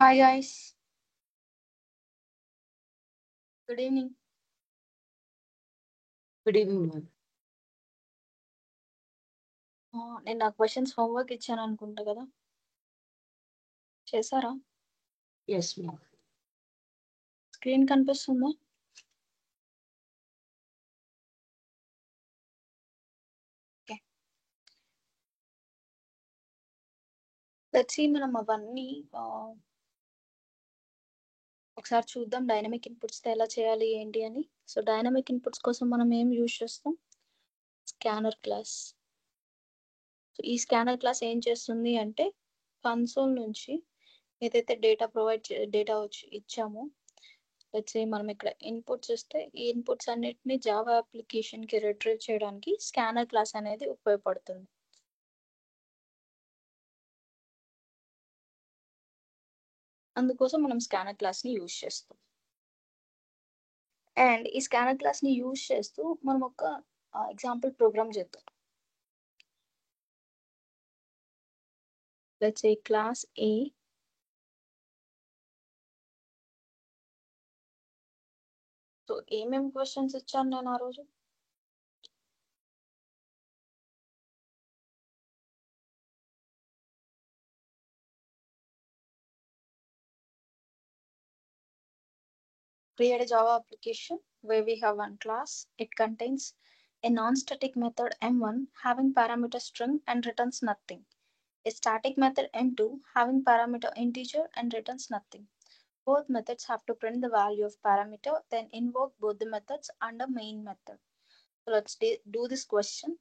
Hi guys, good evening. Good evening ma'am. నేను నా questions homework ఇచ్చాను అనుకుంటా కదా, చేశారా? Yes ma'am. స్క్రీన్ కనిపిస్తుందా? ఓకే, లెట్స్ సీ మనం అవన్నీ ఒకసారి చూద్దాం. డైనమిక్ ఇన్పుట్స్ ఎలా చేయాలి ఏంటి అని. సో డైనమిక్ ఇన్పుట్స్ కోసం మనం ఏం యూజ్ చేస్తాం? Scanner class. సో ఈ స్కానర్ క్లాస్ ఏం చేస్తుంది అంటే కన్సోల్ నుంచి ఏదైతే డేటా వచ్చి ఇచ్చామో, లెట్స్ సే మనం ఇక్కడ ఇన్పుట్స్ ఇస్తే ఈ ఇన్పుట్స్ అన్నిటిని జావా అప్లికేషన్ కి రిట్రీవ్ చేయడానికి స్కానర్ క్లాస్ అనేది ఉపయోగపడుతుంది. అందుకోసం మనం స్కానర్ క్లాస్ ని యూజ్ చేస్తాం. అండ్ ఈ స్కానర్ క్లాస్ ని యూజ్ చేస్తూ మనం ఒక ఎగ్జాంపుల్ ప్రోగ్రామ్ చేద్దాం. Let's say class A so ఏమేమి క్వశ్చన్స్ ఇచ్చాను నేను ఆ రోజు? Create a Java application where we have one class. It contains a non-static method M1 having parameter string and returns nothing. A static method M2 having parameter integer and returns nothing. Both methods have to print the value of parameter, then invoke both the methods under main method. So let's do this question.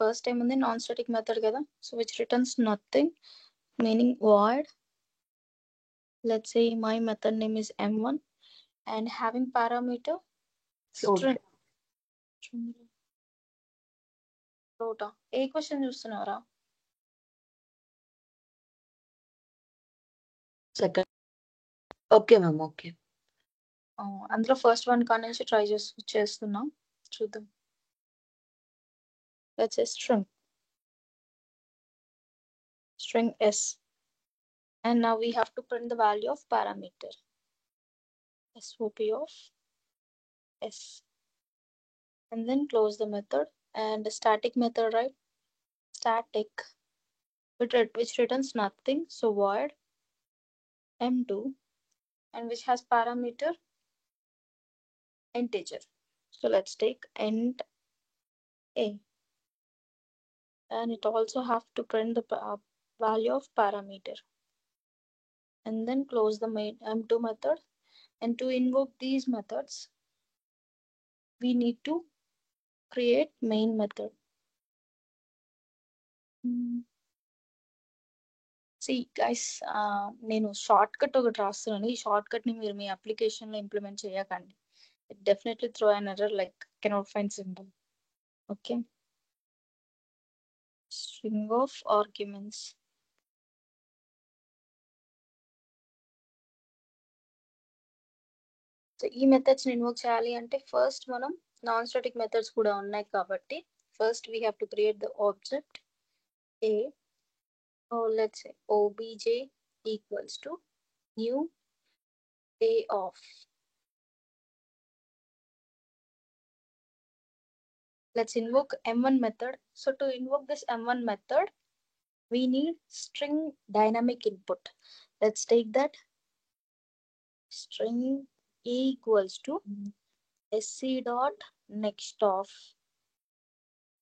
First time ఉంది non-static method కదా, so which returns nothing, meaning void. Let's say my method name is M1 and having parameter string. Float a question చూస్తున్నారా? Second. Okay ma'am. Okay. అందులో first one కాడ నుంచి try చేస్తున్నాం, చూద్దాం. Let's say string s, and now we have to print the value of parameter sop of s, and then close the method. And the static method, right? Static, which returns nothing, so void m2, and which has parameter integer. So let's take int a, and it also have to print the value of parameter, and then close the main m2 method. And to invoke these methods, we need to create main method. See guys, నేను short cut ఒకటి రాస్తున్నాను. ఈ short cut ని మీరు మీ application లో implement చేయకండి. It definitely throw an error like cannot find symbol. Okay, string of arguments. So ఈ methods ని ఇన్వోక్ చేయాలి అంటే ఫస్ట్ మనం నాన్ స్టాటిక్ మెథడ్స్ కూడా ఉన్నాయి కాబట్టి first we have to create the object a. Let's say obj equals to new a of. Let's invoke m1 method. So to invoke this m1 method, we need string dynamic input. Let's take that string a equals to sc dot next of.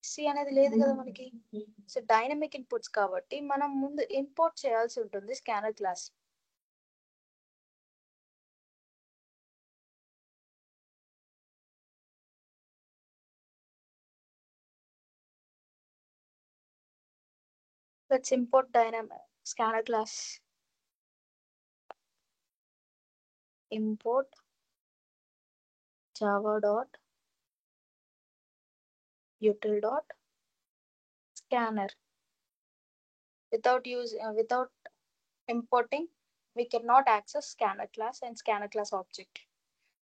C అనేది లేదు కదా మనకి. So dynamic inputs కాబట్టి మనం ముందు import చేయాల్సి ఉంటుంది scanner class. Let's import dynamic scanner class. Import java dot util dot scanner. Without importing, we cannot access scanner class and scanner class object.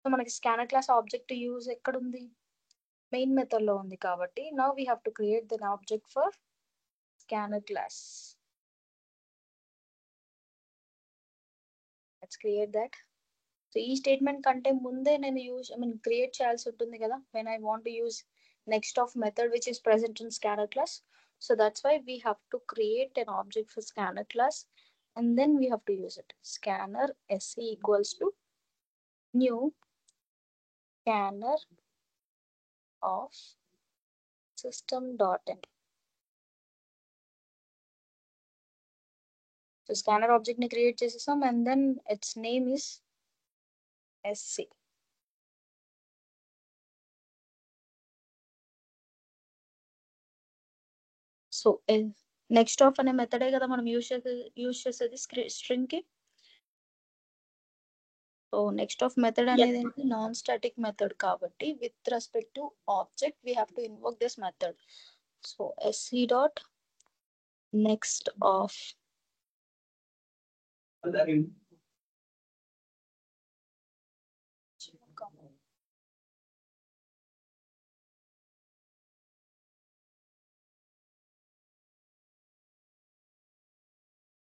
So మనకి scanner class object యూజ్ ఎక్కడ ఉంది? Main method లో ఉంది కాబట్టి now we have to create the object for scanner class. Let's create that. So ఈ statement కంటే ముందే నేను క్రియేట్ చేయాల్సి ఉంటుంది కదా when I want to use next of method which is present in scanner class. So that's why we have to create an object for scanner class and then we have to use it. Scanner SE equals to new scanner of system.in. So scanner object ni create chesesam and then its name is SC. So next of అనే మెథడే కదా మనం use చేసేది string కి. So next of method అనేది ఏంటి, non static method కాబట్టి with respect to object we have to invoke this method. So SC dot next of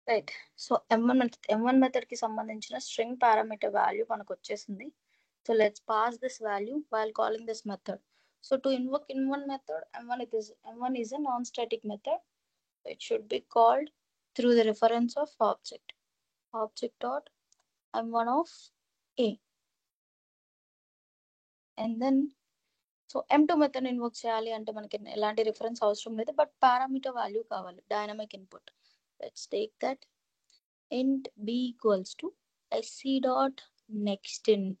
right. So M1 method కి సంబంధించిన స్ట్రింగ్ పారామీటర్ వాల్యూ మనకు వచ్చేసింది. So let's pass this value while calling this method. So to invoke in1 method, M1 is a non-static method. It should be called through the reference of object dot M1 of A. And then so M2 method invoke చేయాలి అంటే మనకి ఎలాంటి reference అవసరం లేదు, but parameter value కావాలి, dynamic input. Let's take that int b equals to sc dot next int.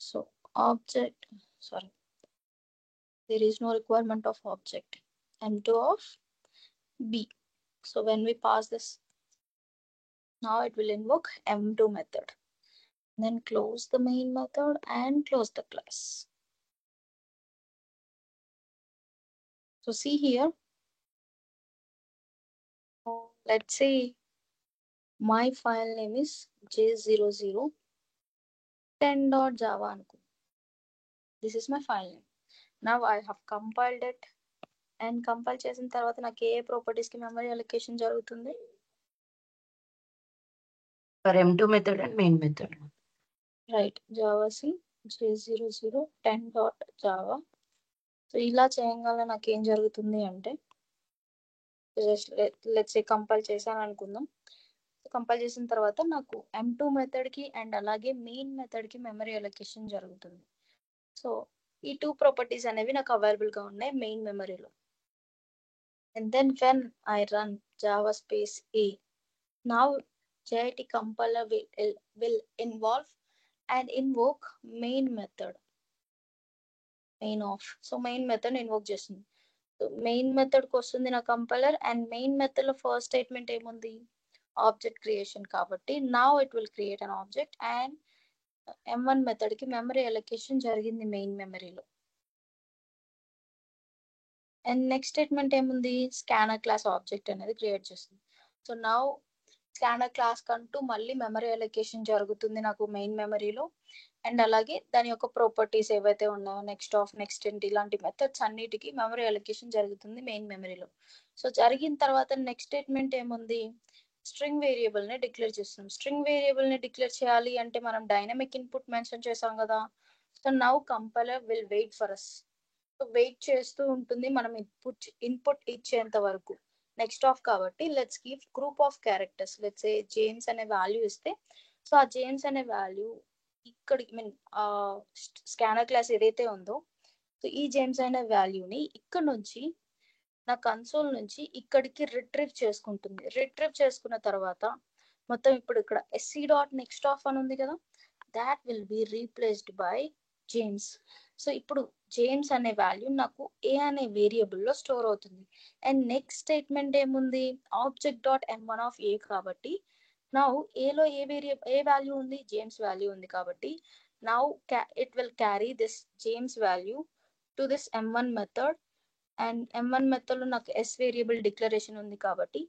So there is no requirement of object, M2 of b. So when we pass this, now it will invoke M2 method. Then close the main method and close the class. So see here, let's say my file name is j0010.java. This is my file name. Now I have compiled it, and compile చేసిన తర్వాత నాకు ఏ properties కి memory allocation జరుగుతుంది? For M2 method and main method. Right, Java C j0010.java. So ఇలా చేయగానే నాకు ఏం జరుగుతుంది అంటే, లెట్స్ సే కంపైల్ చేశాను అనుకుందాం. కంపైల్ చేసిన తర్వాత నాకు M2 మెథడ్ కి అండ్ అలాగే మెయిన్ మెథడ్ కి మెమరీ అలొకేషన్ జరుగుతుంది. సో ఈ 2 ప్రాపర్టీస్ అనేవి నాకు అవైలబుల్ గా ఉన్నాయి మెయిన్ మెమరీలో. And then when I run java space a, now JIT compiler will involve and invoke main method, main of. So main method invoke చేస్తుంది. So main method కి వస్తుంది నా కంపైలర్, అండ్ మెయిన్ మెథడ్ లో first statement ఏముంది, object creation కాబట్టి now it will create an object and M1 method కి memory allocation జరిగింది main మెమరీలో. అండ్ నెక్స్ట్ స్టేట్మెంట్ ఏముంది, స్కానర్ క్లాస్ ఆబ్జెక్ట్ అనేది క్రియేట్ చేస్తుంది. సో నౌ స్కానర్ క్లాస్ కంటూ మళ్ళీ మెమరీ అలొకేషన్ జరుగుతుంది నాకు మెయిన్ మెమరీలో, అండ్ అలాగే దాని యొక్క ప్రాపర్టీస్ ఏవైతే ఉన్నాయో నెక్స్ట్ ఆఫ్ నెక్స్ట్ ఇంట్ ఇలాంటి మెథడ్స్ అన్నిటికీ మెమరీ అలొకేషన్ జరుగుతుంది మెయిన్ మెమరీలో. సో జరిగిన తర్వాత నెక్స్ట్ స్టేట్మెంట్ ఏముంది, స్ట్రింగ్ వేరియబుల్ ని డిక్లేర్ చేస్తున్నాం. స్ట్రింగ్ వేరియబుల్ ని డిక్లేర్ చేయాలి అంటే మనం డైనమిక్ ఇన్పుట్ మెన్షన్ చేసాం కదా. So now compiler will wait for us. Wait చేస్తూ ఉంటుంది మనం ఇన్పుట్ ఇచ్చేంత వరకు. నెక్స్ట్ ఆఫ్ కాబట్టి let's give group of characters. Let's say James అనే వాల్యూ ఇస్తే, సో ఆ జేమ్స్ అనే వాల్యూ ఇక్కడ స్కానర్ క్లాస్ ఏదైతే ఉందో, సో ఈ జేమ్స్ అనే వాల్యూని ఇక్కడ నుంచి నా కన్సోల్ నుంచి ఇక్కడికి రిట్రీవ్ చేసుకుంటుంది. రిట్రీవ్ చేసుకున్న తర్వాత మొత్తం ఇప్పుడు ఇక్కడ SC డాట్ నెక్స్ట్ ఆఫ్ అని ఉంది కదా, that will be replaced by James. So ఇప్పుడు జేమ్స్ అనే వాల్యూ నాకు ఏ అనే వేరియబుల్ లో స్టోర్ అవుతుంది. అండ్ నెక్స్ట్ స్టేట్మెంట్ ఏముంది, ఆబ్జెక్ట్ డాట్ M1 ఆఫ్ ఏ కాబట్టి నౌ ఏలో ఏ వాల్యూ ఉంది, జేమ్స్ వాల్యూ ఉంది కాబట్టి now it will carry this James value to this M1 method. And M1 method లో నాకు S వేరియబుల్ డిక్లరేషన్ ఉంది కాబట్టి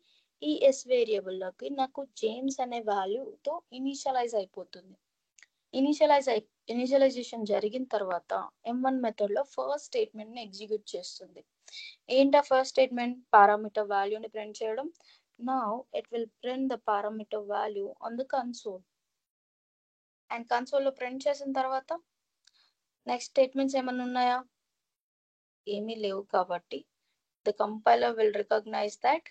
ఈ S వేరియబుల్ లోకి నాకు జేమ్స్ అనే వాల్యూతో ఇనిషియలైజ్ అయిపోతుంది. ఇనిషియలైజేషన్ జరిగిన తర్వాత M1 మెథడ్ లో ఫస్ట్ స్టేట్మెంట్ ని ఎగ్జిక్యూట్ చేస్తుంది. ఏంటా ఫస్ట్ స్టేట్మెంట్, పారామీటర్ వాల్యూని ప్రింట్ చేయడం. Now it will print the parameter value on the console. And console లో ప్రింట్ చేసిన తర్వాత నెక్స్ట్ స్టేట్మెంట్స్ ఏమైనా ఉన్నాయా? ఏమీ లేవు కాబట్టి the compiler will recognize that.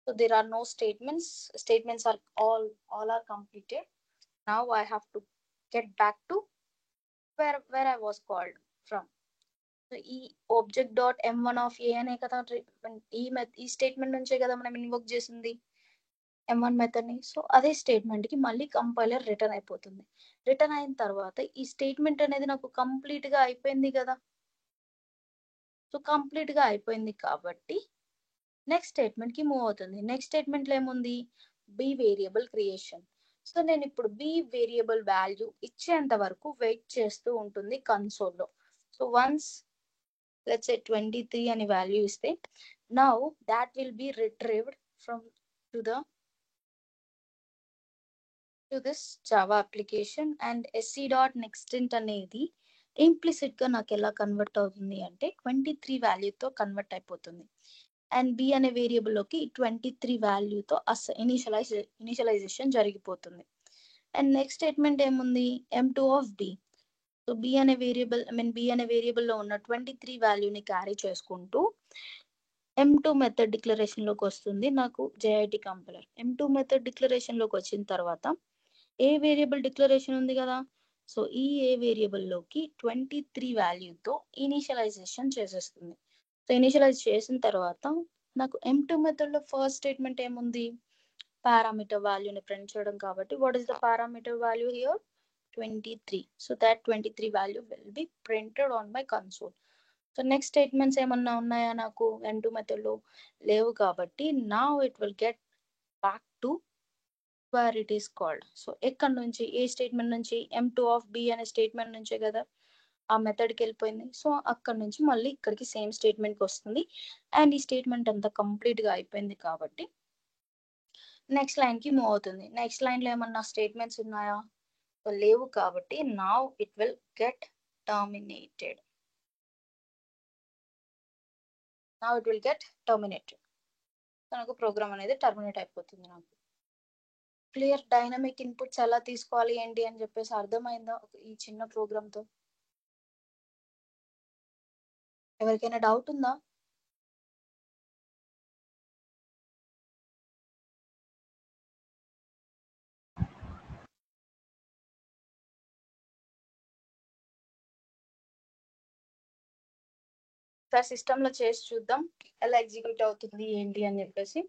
So there are no statements. Statements are all are completed. Now I have to get back to where I was called from. So ఈ object dot m1 of a అనే కదా ఈ statement నుంచే కదా మనం invoke చేసింది m1 method ని. So అదే స్టేట్మెంట్ కి మళ్ళీ కంపైలర్ రిటర్న్ అయిపోతుంది. రిటర్న్ అయిన తర్వాత ఈ స్టేట్మెంట్ అనేది నాకు కంప్లీట్ గా అయిపోయింది కదా. సో కంప్లీట్ గా అయిపోయింది కాబట్టి నెక్స్ట్ స్టేట్మెంట్ కి మూవ్ అవుతుంది. నెక్స్ట్ స్టేట్మెంట్ లో ఏముంది? B variable creation. సో నేను ఇప్పుడు బి వేరియబుల్ వాల్యూ ఇచ్చేంత వరకు వెయిట్ చేస్తూ ఉంటుంది కన్సోల్లో. సో వన్స్ లెట్స్ సే 23 అని వాల్యూ ఇస్తే now that will be retrieved from to this Java application. And sc.nextInt అనేది ఇంప్లిసిట్ గా నాకు ఎలా కన్వర్ట్ అవుతుంది అంటే 23 వాల్యూతో కన్వర్ట్ అయిపోతుంది. అండ్ బి అనే వేరియబుల్ లోకి 23 వాల్యూతో ఇనిషియలైజేషన్ జరిగిపోతుంది. అండ్ నెక్స్ట్ స్టేట్మెంట్ ఏముంది? m2 of B. So B అనే వేరియబుల్ లో ఉన్న 23 వాల్యూని క్యారీ చేసుకుంటూ m2 మెథడ్ డిక్లరేషన్ లోకి వస్తుంది నాకు JIT compiler. m2 method declaration లోకి వచ్చిన తర్వాత ఏ వేరియబుల్ డిక్లరేషన్ ఉంది కదా. సో ఈ ఏ వేరియబుల్ లోకి 23 వాల్యూతో ఇనిషియలైజేషన్ చేసేస్తుంది. సో ఇనిషియలైజ్ చేసిన తర్వాత నాకు m2 మెథడ్ లో ఫస్ట్ స్టేట్మెంట్ ఏముంది? పారామీటర్ వాల్యూని ప్రింట్ చేయడం కాబట్టి what is the parameter value here? 23. So that 23 value will be printed on my console. So next statements ఏమన్నా ఉన్నాయా నాకు m2 మెథడ్ లో? లేవు కాబట్టి now it will get back to where it is called. So ఎక్కడ నుంచి? ఏ statement నుంచి? m2 of b అనే స్టేట్మెంట్ నుంచే కదా ఆ మెథడ్కి వెళ్ళిపోయింది. సో అక్కడ నుంచి మళ్ళీ ఇక్కడికి సేమ్ స్టేట్మెంట్కి వస్తుంది. అండ్ ఈ స్టేట్మెంట్ అంతా కంప్లీట్గా అయిపోయింది కాబట్టి నెక్స్ట్ లైన్కి మూవ్ అవుతుంది. నెక్స్ట్ లైన్లో ఏమన్నా స్టేట్మెంట్స్ ఉన్నాయా? సో లేవు కాబట్టి now it will get terminated. నాకు ప్రోగ్రామ్ అనేది టర్మినేట్ అయిపోతుంది. నాకు క్లియర్ డైనమిక్ ఇన్పుట్స్ ఎలా తీసుకోవాలి ఏంటి అని చెప్పేసి అర్థమైందా ఈ చిన్న ప్రోగ్రామ్తో? ఎవరికైనా డౌట్ ఉందా? సార్ సిస్టమ్ లో చేసి చూద్దాం ఎలా ఎగ్జిక్యూట్ అవుతుంది ఏంటి అని చెప్పేసి.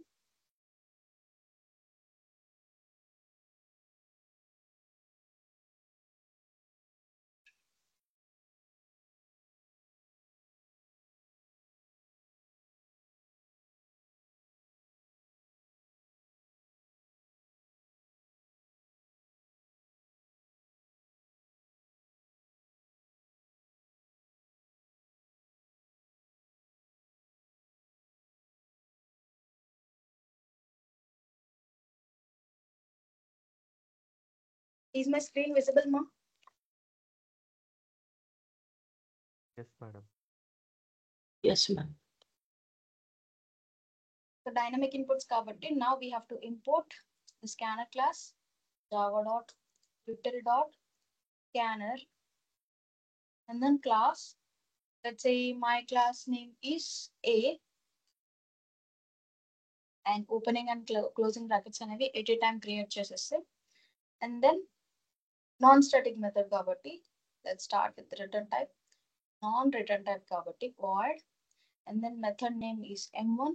Is my screen visible, ma? Yes, madam. Yes, ma'am. So dynamic inputs kabatti now we have to import the scanner class java.util.scanner and then class. Let's say my class name is A and opening and closing brackets అనేవి at a time create చేసేస్తే and then non-static method kabatti let's start with the return type. Non-return type kabatti void and then method name is m1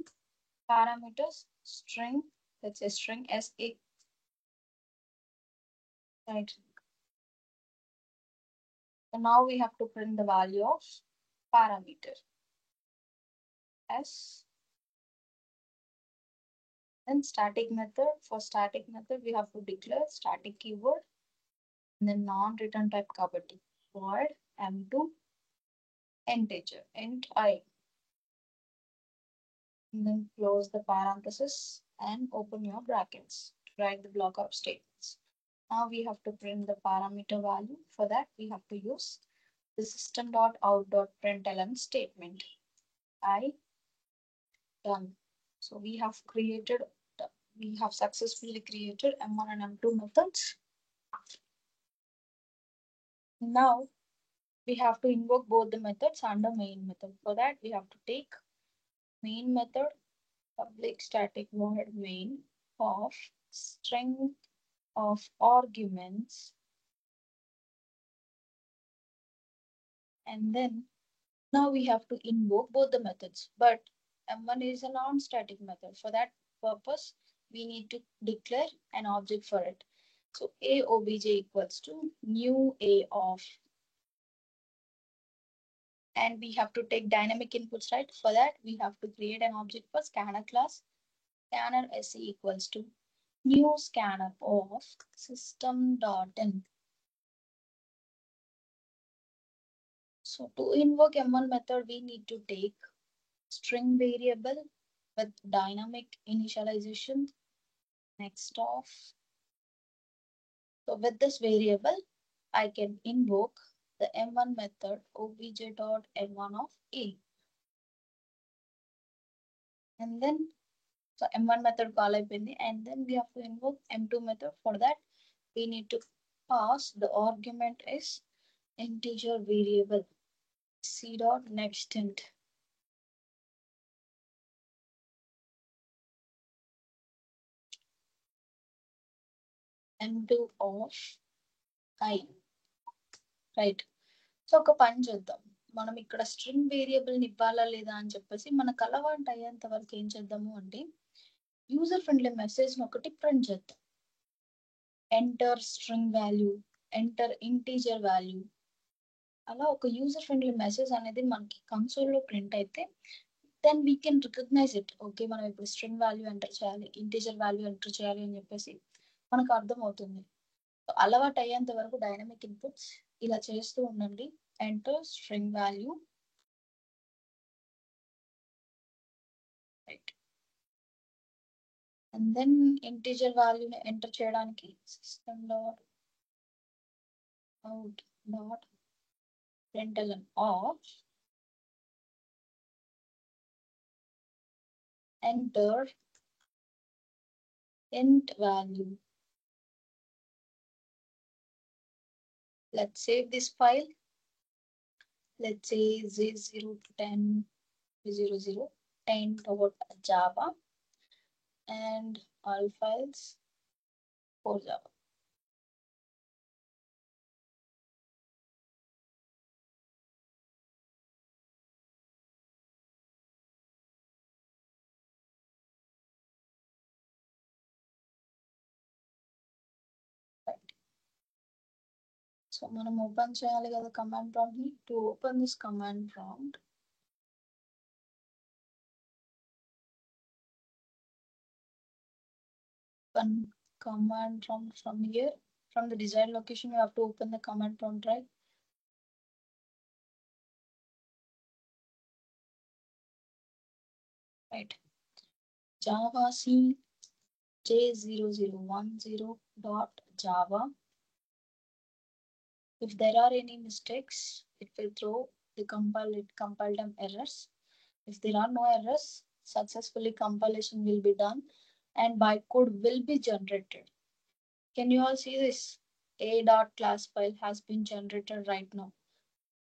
parameters string, let's say string sa, right? So now we have to print the value of parameter s. Then static method, for static method we have to declare static keyword and then non-return type kabatti void m2 integer int I and then close the parenthesis and open your brackets to write the block of statements. Now we have to print the parameter value. For that we have to use the system.out.println statement. I done. So we have created we have successfully created M1 and M2 methods. Now we have to invoke both the methods under main method. For that, we have to take main method public static void main of string of arguments, and then now we have to invoke both the methods, but M1 is a non-static method. For that purpose, we need to declare an object for it. So a obj equals to new a of, and we have to take dynamic inputs, right? For that, we have to create an object for scanner class. Scanner SE equals to new scanner of system.in. So to invoke M1 method, we need to take string variable with dynamic initialization next of. So with this variable, I can invoke the M1 method obj.M1 of A. And then, so M1 method call అయిపోయింది, and then we have to invoke M2 method. For that, we need to pass the argument is integer variable c dot next int. M2 of I. Right. So ఒక పని చేద్దాం, మనం ఇక్కడ string variable ఇవ్వాలా లేదా అని చెప్పేసి మనకు అలవాటు అయ్యేంత వరకు ఏం చేద్దాము అంటే యూజర్ ఫ్రెండ్లీ మెసేజ్ ఒకటి ప్రింట్ చేద్దాం. Enter string value, enter integer value, అలా ఒక యూజర్ ఫ్రెండ్లీ మెసేజ్ అనేది మనకి కన్సోల్లో ప్రింట్ అయితే then we can recognize it. Okay, మనం ఇప్పుడు స్ట్రింగ్ వాల్యూ ఎంటర్ చేయాలి, ఇంటీజర్ వాల్యూ ఎంటర్ చేయాలి అని చెప్పేసి మనకు అర్థం అవుతుంది. అలవాటు అయ్యేంత వరకు డైనమిక్ ఇన్పుట్స్ ఇలా చేస్తూ ఉండండి. Enter string value, right, and then integer వాల్యూని ఎంటర్ చేయడానికి system dot out dot println of enter int value. Let's save this file. Let's say z0 to 10 00 10.java and all files for Java. Right. So మనం open చేయాలి కదా command prompt ని. To open this command prompt, open command prompt from here. From the desired location, you have to open the command prompt, right? Right. Java C j0010.java. If there are any mistakes, it will throw the compiled errors. If there are no errors, successfully compilation will be done and bytecode will be generated. Can you all see this? A.class file has been generated right now.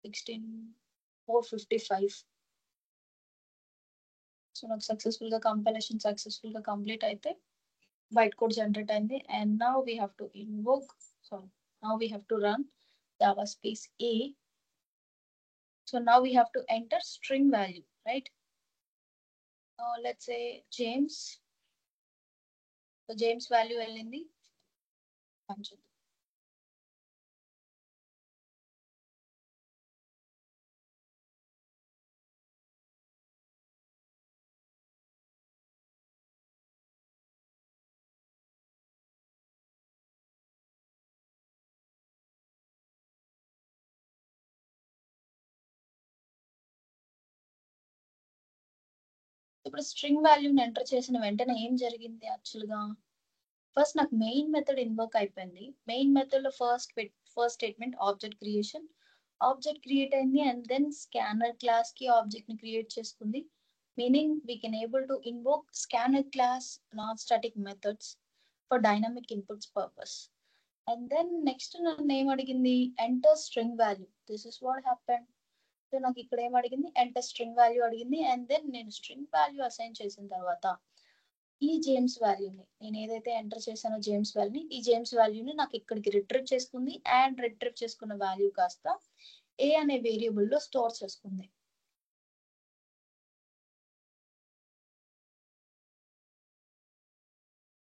16455. So now successful compilation successfully complete అయితే bytecode generate అయింది, and now we have to invoke, now we have to run Java space A. So now we have to enter string value, right? Let's say James. So James value వెళ్ళింది. ఇప్పుడు string వాల్యూని enter చేసిన వెంటనే ఏం జరిగింది యాక్చువల్గా? First నాకు main method invoke అయిపోయింది. మెయిన్ మెథడ్ లో first statement object creation, object create అయింది, అండ్ దెన్ స్కానర్ క్లాస్ కి ఆబ్జెక్ట్ ని క్రియేట్ చేసుకుంది. meaning we can able to invoke scanner class non-static methods for dynamic inputs purpose. And then next నన్ను ఏం అడిగింది, enter string value. This is what happened. So నాకు ఇక్కడ ఏం అడిగింది, ఎంటర్ స్ట్రింగ్ వాల్యూ అడిగింది. అండ్ దెన్ నేను స్ట్రింగ్ వాల్యూ అసైన్ చేసిన తర్వాత ఈ జేమ్స్ వాల్యూని, నేను ఏదైతే ఎంటర్ చేశానో జేమ్స్ వాల్యూని, ఈ జేమ్స్ వాల్యూని నాకు ఇక్కడికి రిట్రీవ్ చేసుకుంది. అండ్ రిట్రీవ్ చేసుకున్న వాల్యూ కాస్త ఏ అనే వేరియబుల్ లో స్టోర్ చేసుకుంది.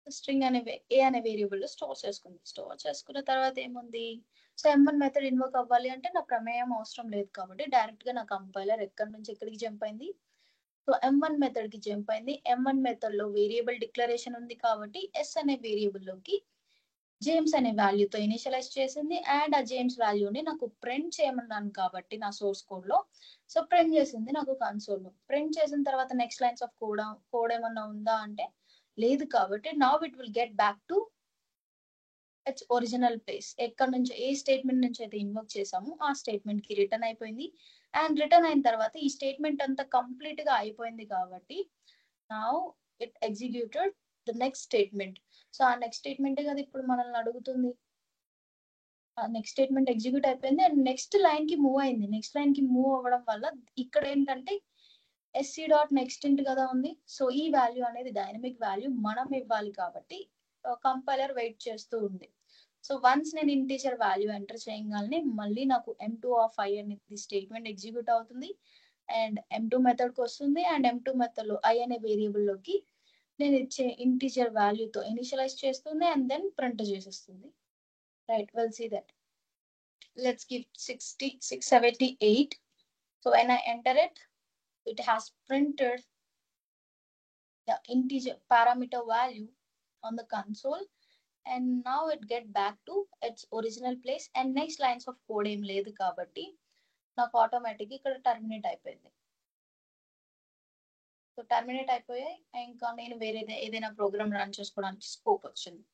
స్ట్రింగ్ అనే ఏ అనే వేరియబుల్ లో స్టోర్ చేసుకుంది. స్టోర్ చేసుకున్న తర్వాత ఏముంది, సో M1 మెథడ్ ఇన్వోక్ అవ్వాలి అంటే నా ప్రమేయం అవసరం లేదు కాబట్టి డైరెక్ట్ గా నా కంపైలర్ ఎక్కడి నుంచి ఎక్కడికి జంప్ అయింది, సో M1 మెథడ్ కి జంప్ అయింది. M1 మెథడ్ లో వేరియబుల్ డిక్లరేషన్ ఉంది కాబట్టి ఎస్ అనే వేరియబుల్ లోకి జేమ్స్ అనే వాల్యూతో ఇనిషియలైజ్ చేసింది. అండ్ ఆ జేమ్స్ వాల్యూని నాకు ప్రింట్ చేయమన్నాను కాబట్టి నా సోర్స్ కోడ్ లో, సో ప్రింట్ చేసింది నాకు కన్సోల్ లో. ప్రింట్ చేసిన తర్వాత నెక్స్ట్ లైన్స్ ఆఫ్ కోడ్ ఏమన్నా ఉందా అంటే లేదు కాబట్టి now it will get back to it's original place. ఎక్కడ నుంచి ఏ స్టేట్మెంట్ నుంచి అయితే ఇన్వోక్ చేసామో ఆ స్టేట్మెంట్ కి రిటర్న్ అయిపోయింది. అండ్ రిటర్న్ అయిన తర్వాత ఈ స్టేట్మెంట్ అంతా కంప్లీట్ గా అయిపోయింది కాబట్టి now it executed the next statement. So ఆ నెక్స్ట్ స్టేట్మెంట్ కదా ఇప్పుడు మనల్ని అడుగుతుంది. ఆ నెక్స్ట్ స్టేట్మెంట్ ఎగ్జిక్యూట్ అయిపోయింది అండ్ నెక్స్ట్ లైన్ కి మూవ్ అయింది. నెక్స్ట్ లైన్ కి మూవ్ అవ్వడం వల్ల ఇక్కడ ఏంటంటే SC డాట్ నెక్స్ట్ ఇంట్ కదా ఉంది. సో ఈ వాల్యూ అనేది డైనమిక్ వాల్యూ మనం ఇవ్వాలి కాబట్టి కంపైలర్ వెయిట్ చేస్తూ ఉంది. సో వన్స్ నేను ఇంటీజర్ వాల్యూ ఎంటర్ చేయగానే మళ్ళీ నాకు M2 ఆఫ్ I అనేది స్టేట్మెంట్ ఎగ్జిక్యూట్ అవుతుంది అండ్ M2 మెథడ్ కి వస్తుంది. అండ్ M2 మెథడ్ లో I అనే వేరియబుల్ లోకి నేను ఇచ్చే ఇంటీజర్ వాల్యూతో ఇనిషియలైజ్ చేస్తుంది అండ్ దెన్ ప్రింట్ చేసేస్తుంది. Right, well see that. Let's give 678. So when I enter it has printed the integer parameter value on the console and now it get back to its original place and next lines of code ఏం లేదు కాబట్టి నాకు automatic ఇక్కడ terminate అయిపోయింది. So terminate అయిపోయాయి ఇంకా నేను వేరే ఏదైనా ప్రోగ్రామ్ రన్ చేసుకోవడానికి స్కోప్ వచ్చింది.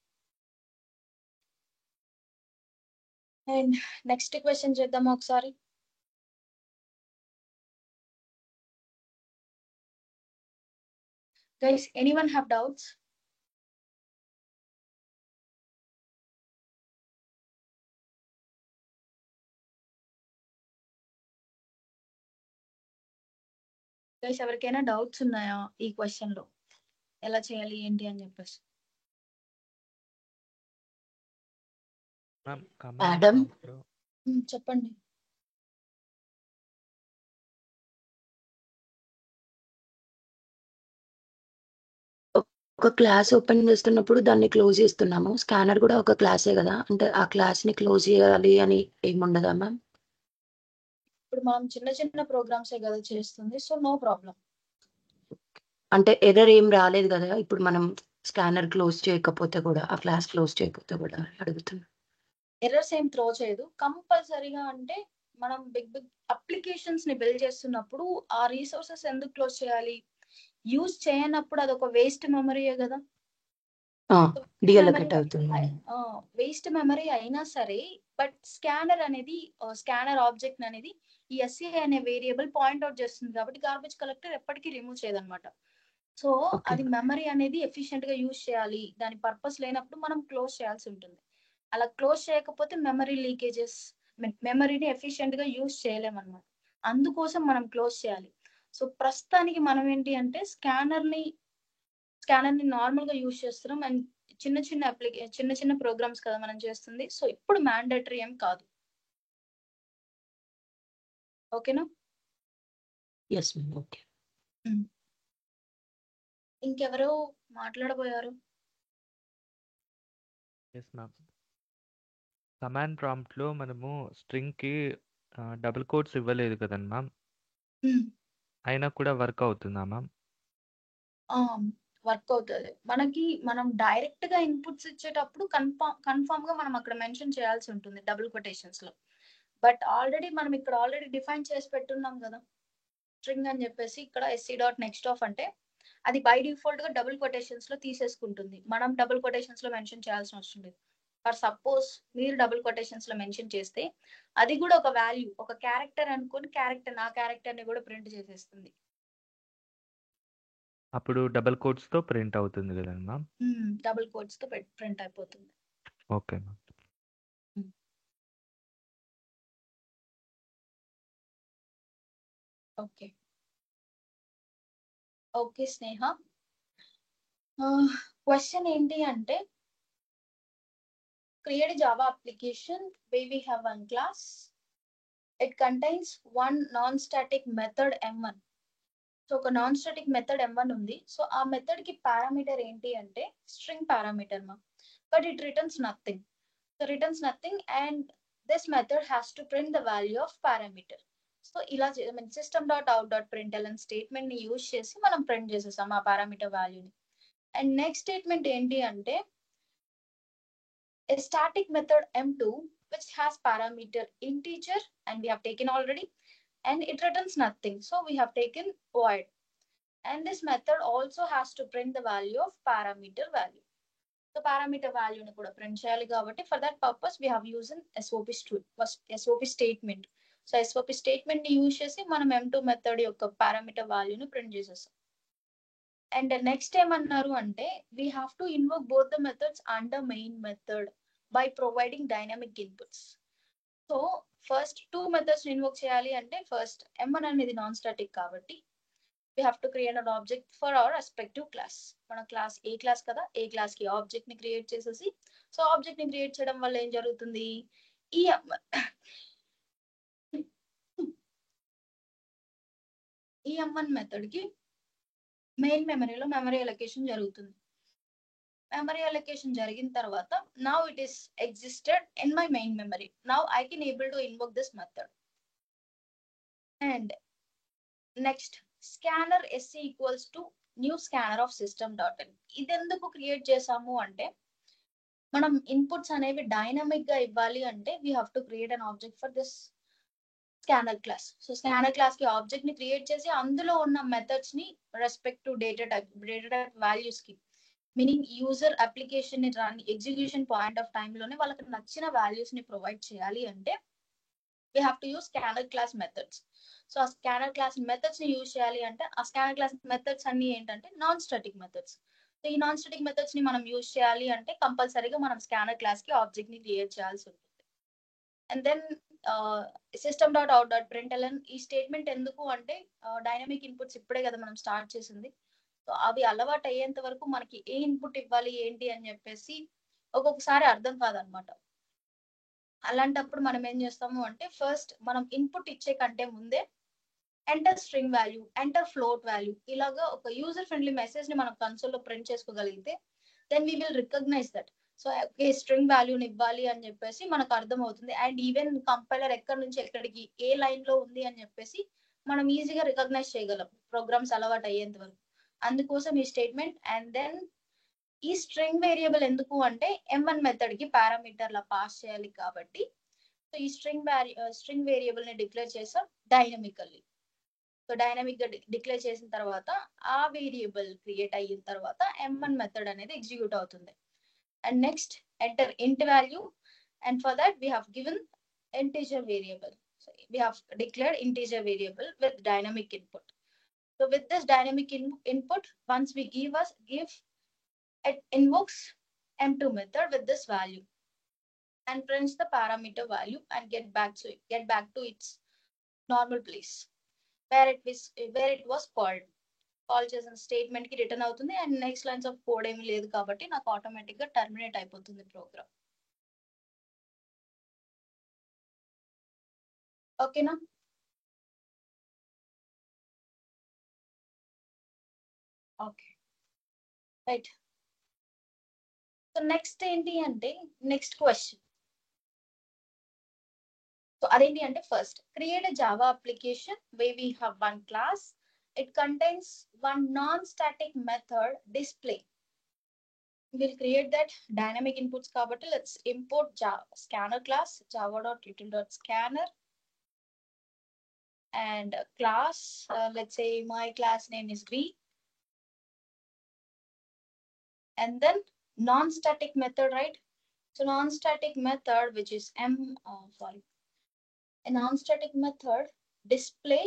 అండ్ నెక్స్ట్ క్వశ్చన్ చేద్దాము ఒకసారి. Guys, anyone have doubts? Guys ఎవరికైనా డౌట్స్ ఉన్నాయా ఈ క్వశ్చన్ లో ఎలా చేయాలి ఏంటి అని చెప్పేసి? మేడం చెప్పండి. ఒక క్లాస్ ఓపెన్ చేస్తున్నప్పుడు దాన్ని క్లోజ్ చేస్తున్నాము. స్కానర్ కూడా ఒక క్లాసే కదా, అంటే ఆ క్లాస్ ని క్లోజ్ చేయాలి అని ఏముండదా మ్యామ్? ఇప్పుడు మనం చిన్న చిన్న ప్రోగ్రామ్స్ కదా చేస్తుంది, సో నో ప్రాబ్లం. అంటే ఎర్రర్ ఏం రాలేదు కదా ఇప్పుడు మనం స్కానర్ క్లోజ్ చేయకపోతే కూడా, ఆ క్లాస్ క్లోజ్ చేయకపోతే కూడా అడుగుతున్నా. ఎర్రర్స్ ఏం త్రో చేయదు కంపల్సరీగా. అంటే మనం బిగ్ బిగ్ అప్లికేషన్స్ ని బిల్డ్ చేస్తున్నప్పుడు ఆ రీసోర్సెస్ ఎందుకు క్లోజ్ చేయాలి? యూజ్ చేయనప్పుడు అదొక వేస్ట్ మెమరీయే కదా. డీఅలొకేట్ అవుతుంది. వేస్ట్ మెమరీ అయినా సరే బట్ స్కానర్ అనేది స్కానర్ ఆబ్జెక్ట్ అనేది ఈ SCI అనే వేరియబుల్ పాయింట్ అవుట్ చేస్తుంది కాబట్టి గార్బేజ్ కలెక్టర్ ఎప్పటికీ రిమూవ్ చేయదన్నమాట. సో అది మెమరీ అనేది ఎఫిషియెంట్ గా యూజ్ చేయాలి, దాని పర్పస్ లేనప్పుడు మనం క్లోజ్ చేయాల్సి ఉంటుంది. అలా క్లోజ్ చేయకపోతే మెమరీ లీకేజెస్, మెమరీని ఎఫిషియెంట్ గా యూజ్ చేయలేమన్నమాట. అందుకోసం మనం క్లోజ్ చేయాలి. సో ప్రస్తుతానికి మనం ఏంటి అంటే స్కానర్ ని నార్మల్ గా యూజ్ చేస్తున్నాం అండ్ చిన్న చిన్న ప్రోగ్రామ్స్ కదా మనం చేస్తుంది. సో ఇప్పుడు మ్యాండేటరీ ఏం కాదు. ఓకేనా? Yes ma'am. ఓకే. ఇంకెవరో మాట్లాడబోయారు? Yes ma'am. కమాండ్ ప్రాంప్ట్ లో మనము స్ట్రింగ్ కి డబుల్ కోట్స్ ఇవ్వలేదు కదండి మ్యామ్, అయినా కూడా వర్క్ అవుతుందా మ్యామ్? వర్క్ అవుతుంది. మనం డైరెక్ట్ గా ఇన్పుట్స్ ఇచ్చేటప్పుడు కన్ఫామ్ గా మనం అక్కడ మెన్షన్ చేయాల్సి ఉంటుంది డబుల్ కొటేషన్స్ లో. బట్ మనం ఇక్కడ ఆల్రెడీ డిఫైన్ చేసి పెట్టున్నాం కదా స్ట్రింగ్ అని చెప్పేసి. ఇక్కడ SC డాట్ నెక్స్ట్ ఆఫ్ అంటే అది బై డిఫాల్ట్ గా డబుల్ కొటేషన్స్ లో తీసేసుకుంటుంది. మనం డబుల్ కొటేషన్స్ లో మెన్షన్ చేయాల్సిన అవసరం లేదు. ఫర్ సపోజ్ మీరు డబుల్ కొటేషన్స్ లో మెన్షన్ చేస్తే అది కూడా ఒక వాల్యూ, ఒక క్యారెక్టర్ అనుకుని నా క్యారెక్టర్ ని కూడా ప్రింట్ చేసేస్తుంది. అప్పుడు డబుల్ కోట్స్‌తో ప్రింట్ అవుతుంది కదండి మ్యామ్. డబుల్ కోట్స్తో ప్రింట్ అయిపోతుంది. Okay ma'am. ఓకే ఓకే స్నేహ, క్వశ్చన్ ఏంటి అంటే create a Java application where we have one class. It contains one non-static method M1. So ఒక నాన్ స్టాటిక్ మెథడ్ M1 ఉంది. So ఆ method కి parameter ఏంటి అంటే string parameter మా, but it returns nothing. So returns nothing and this method has to print the value of parameter. So ఇలా system dot out dot println statement ని use చేసి మనం ప్రింట్ చేసేసాం ఆ పారామీటర్ వాల్యూని. అండ్ నెక్స్ట్ స్టేట్మెంట్ ఏంటి అంటే a static method M2 which has parameter integer and we have taken already, and it returns nothing, so we have taken void. And this method also has to print the value of parameter value. So parameter value ni kuda print cheyali kabatti for that purpose we have used an SOP statement. So SOP statement ni use chesi manam M2 method yokka parameter value ni print chesesam. And the next time annaru ante we have to invoke both the methods under main method by providing dynamic inputs. So first two methods invoke cheyali ante first M1 అనేది non static కాబట్టి we have to create an object for our respective class. మన class ఏ class కదా, ఏ class కి object ని create చేసేసి, so object ని create చేయడం వల్ల ఏం జరుగుతుంది, ఈ M1 మెథడ్ కి మెయిన్ మెమరీలో మెమరీ అలొకేషన్ జరుగుతుంది. మెమరీ అలొకేషన్ జరిగిన తర్వాత now it is existed in my main memory. Now I can able to invoke this method. And next scanner sc equals to new scanner of system.in. ఇది ఎందుకు create చేసాము అంటే మనం inputs అనేవి dynamic గా ఇవ్వాలి అంటే we have to create an object for this scanner class. So scanner class కి ఆబ్జెక్ట్ ని క్రియేట్ చేసి అందులో ఉన్న మెథడ్స్ ని respect to data type values కి, మీనింగ్ యూజర్ అప్లికేషన్ ని run execution point of time లోనే వాళ్ళకి నచ్చిన వాల్యూస్ ని ప్రొవైడ్ చేయాలి అంటే we have to use scanner class methods. So ఆ స్కానర్ క్లాస్ మెథడ్స్ ని యూజ్ చేయాలి అంటే ఆ స్కానర్ క్లాస్ మెథడ్స్ అన్ని ఏంటంటే నాన్ స్టాటిక్ మెథడ్స్. సో ఈ నాన్ స్టాటిక్ మెథడ్స్ ని మనం యూజ్ చేయాలి అంటే కంపల్సరీగా మనం స్కానర్ క్లాస్ కి ఆబ్జెక్ట్ ని క్రియేట్ చేయాల్సి ఉంటుంది. And then system dot out dot println ఈ స్టేట్మెంట్ ఎందుకు అంటే డైనమిక్ ఇన్పుట్స్ ఇప్పుడే కదా మనం స్టార్ట్ చేసింది. సో అవి అలవాటు అయ్యేంత వరకు మనకి ఏ ఇన్పుట్ ఇవ్వాలి ఏంటి అని చెప్పేసి ఒక్కొక్కసారి అర్థం కాదనమాట. అలాంటప్పుడు మనం ఏం చేస్తాము అంటే ఫస్ట్ మనం ఇన్పుట్ ఇచ్చే కంటే ముందే enter string value, enter float value, ఇలాగా ఒక యూజర్ ఫ్రెండ్లీ మెసేజ్ ని మనం కన్సోల్ లో ప్రింట్ చేసుకోగలిగితే then we will recognize that. So string వాల్యూని ఇవ్వాలి అని చెప్పేసి మనకు అర్థం అవుతుంది. అండ్ ఈవెన్ కంపైలర్ ఎక్కడి నుంచి ఎక్కడికి ఏ లైన్ లో ఉంది అని చెప్పేసి మనం ఈజీగా రికగ్నైజ్ చేయగలం ప్రోగ్రామ్స్ అలవాటు అయ్యేంత వరకు. అందుకోసం ఈ స్టేట్మెంట్. అండ్ దెన్ ఈ స్ట్రింగ్ వేరియబుల్ ఎందుకు అంటే M1 మెథడ్ కి పారామీటర్ లా పాస్ చేయాలి కాబట్టి సో ఈ స్ట్రింగ్ వేరియబుల్ ని డిక్లేర్ చేసాం డైనమికల్లీ. సో డైనమిక్ గా డిక్లేర్ చేసిన తర్వాత ఆ వేరియబుల్ క్రియేట్ అయిన తర్వాత M1 మెథడ్ అనేది ఎగ్జిక్యూట్ అవుతుంది. And next enter int value, and for that we have given integer variable. So we have declared integer variable with dynamic input. So with this dynamic input, once we give it invokes M2 method with this value and prints the parameter value and get back to its normal place where it was called. Call చేసిన statement కి return అవుతుంది. And next lines of code ఏమీ లేదు కాబట్టి నాకు automatic గా terminate అయిపోతుంది programme. ఓకేనా? Okay right. సో నెక్స్ట్ ఏంటి అంటే నెక్స్ట్ క్వశ్చన్. సో అదేంటి అంటే first create a Java application way we have one class. It contains one non-static method display. We'll create that dynamic inputs kabatti let's import scanner class java.util.scanner and class let's say my class name is v, and then non-static method, right? So non-static method which is a non-static method display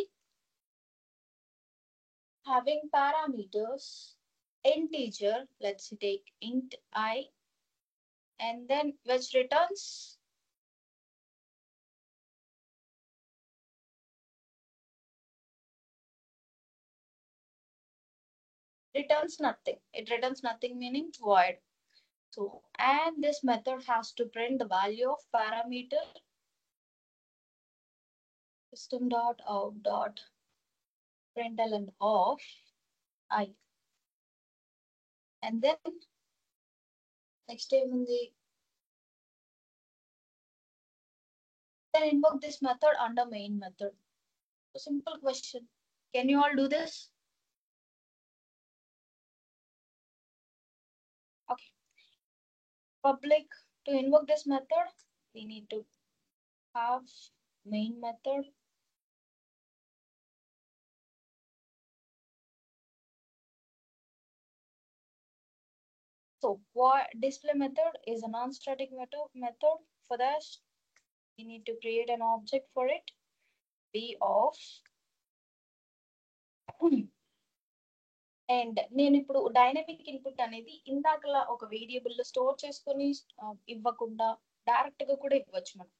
having parameters integer, let's take int I, and then which returns nothing. It returns nothing, meaning void. So, and this method has to print the value of parameter system.out.println of I. And then next time in the then invoke this method under main method. So simple question. Can you all do this? Okay. Public to invoke this method, we need to have main method. So what display method is a non-static method. For that, we need to create an object for it. Be of and నేను ఇప్పుడు dynamic input అనేది ఇందాకలా ఒక variable లో store చేసుకొని ఇవ్వకుండా direct గా కూడా ఇవ్వచ్చు మనం.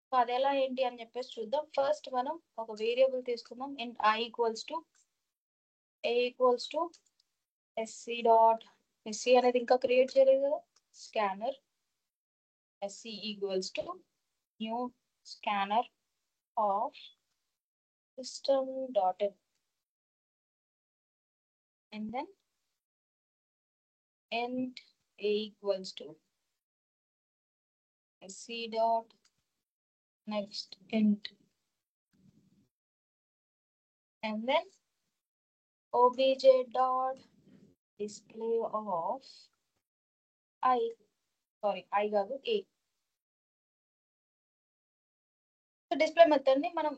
సో అది ఎలా ఏంటి అని చెప్పేసి చూద్దాం. ఫస్ట్ మనం ఒక వేరియబుల్ తీసుకుందాం and I equals to SC dot SC అనేది ఇంకా క్రియేట్ చేయలేదు కదా. Scanner SC equals to new scanner of system dot in and then int A equals to SC dot next int and then obj dot display of I కాదు A. So display method ని మనం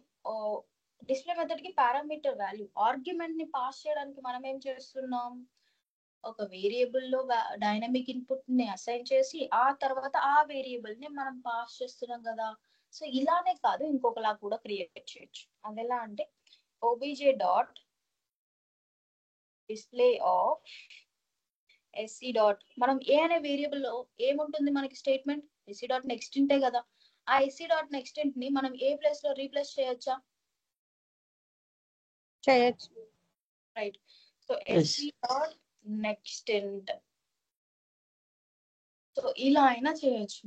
display method కి parameter value argument ని pass చేయడానికి మనం ఏం చేస్తున్నాం, ఒక వేరియబుల్ లో డైనమిక్ ఇన్పుట్ ని అసైన్ చేసి ఆ తర్వాత ఆ వేరియబుల్ ని మనం పాస్ చేస్తున్నాం కదా. సో ఇలానే కాదు ఇంకొకలా కూడా క్రియేట్ చేయొచ్చు. అది ఎలా అంటే obj dot display of SC dot మనం ఏ అనే వేరియబుల్ లో ఏముంటుంది మనకి స్టేట్మెంట్ SC డాట్ నెక్స్ట్ ఇంటే కదా. ఆ SC డాట్ నెక్స్ట్ ఇంట్ ని మనం ఏ ప్లేస్ లో రీప్లేస్ చేయొచ్చా? చేయొచ్చు. Right. So SC dot next ఇంట్. సో ఇలా అయినా చేయొచ్చు.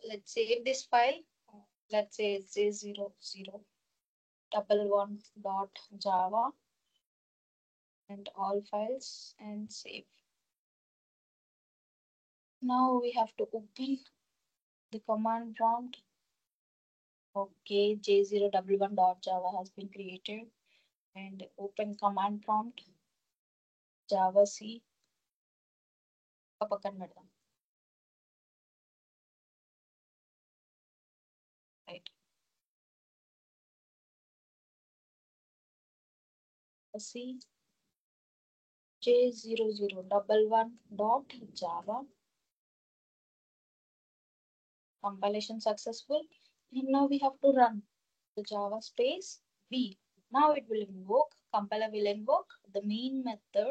Let's save this file. Let's say J0011.java and all files and save. Now we have to open the command prompt. Okay, J011.java has been created and open command prompt Java C. Right. C J0011.java. Compilation successful. And now we have to run the Java space V. Now it will invoke, compiler will invoke the main method.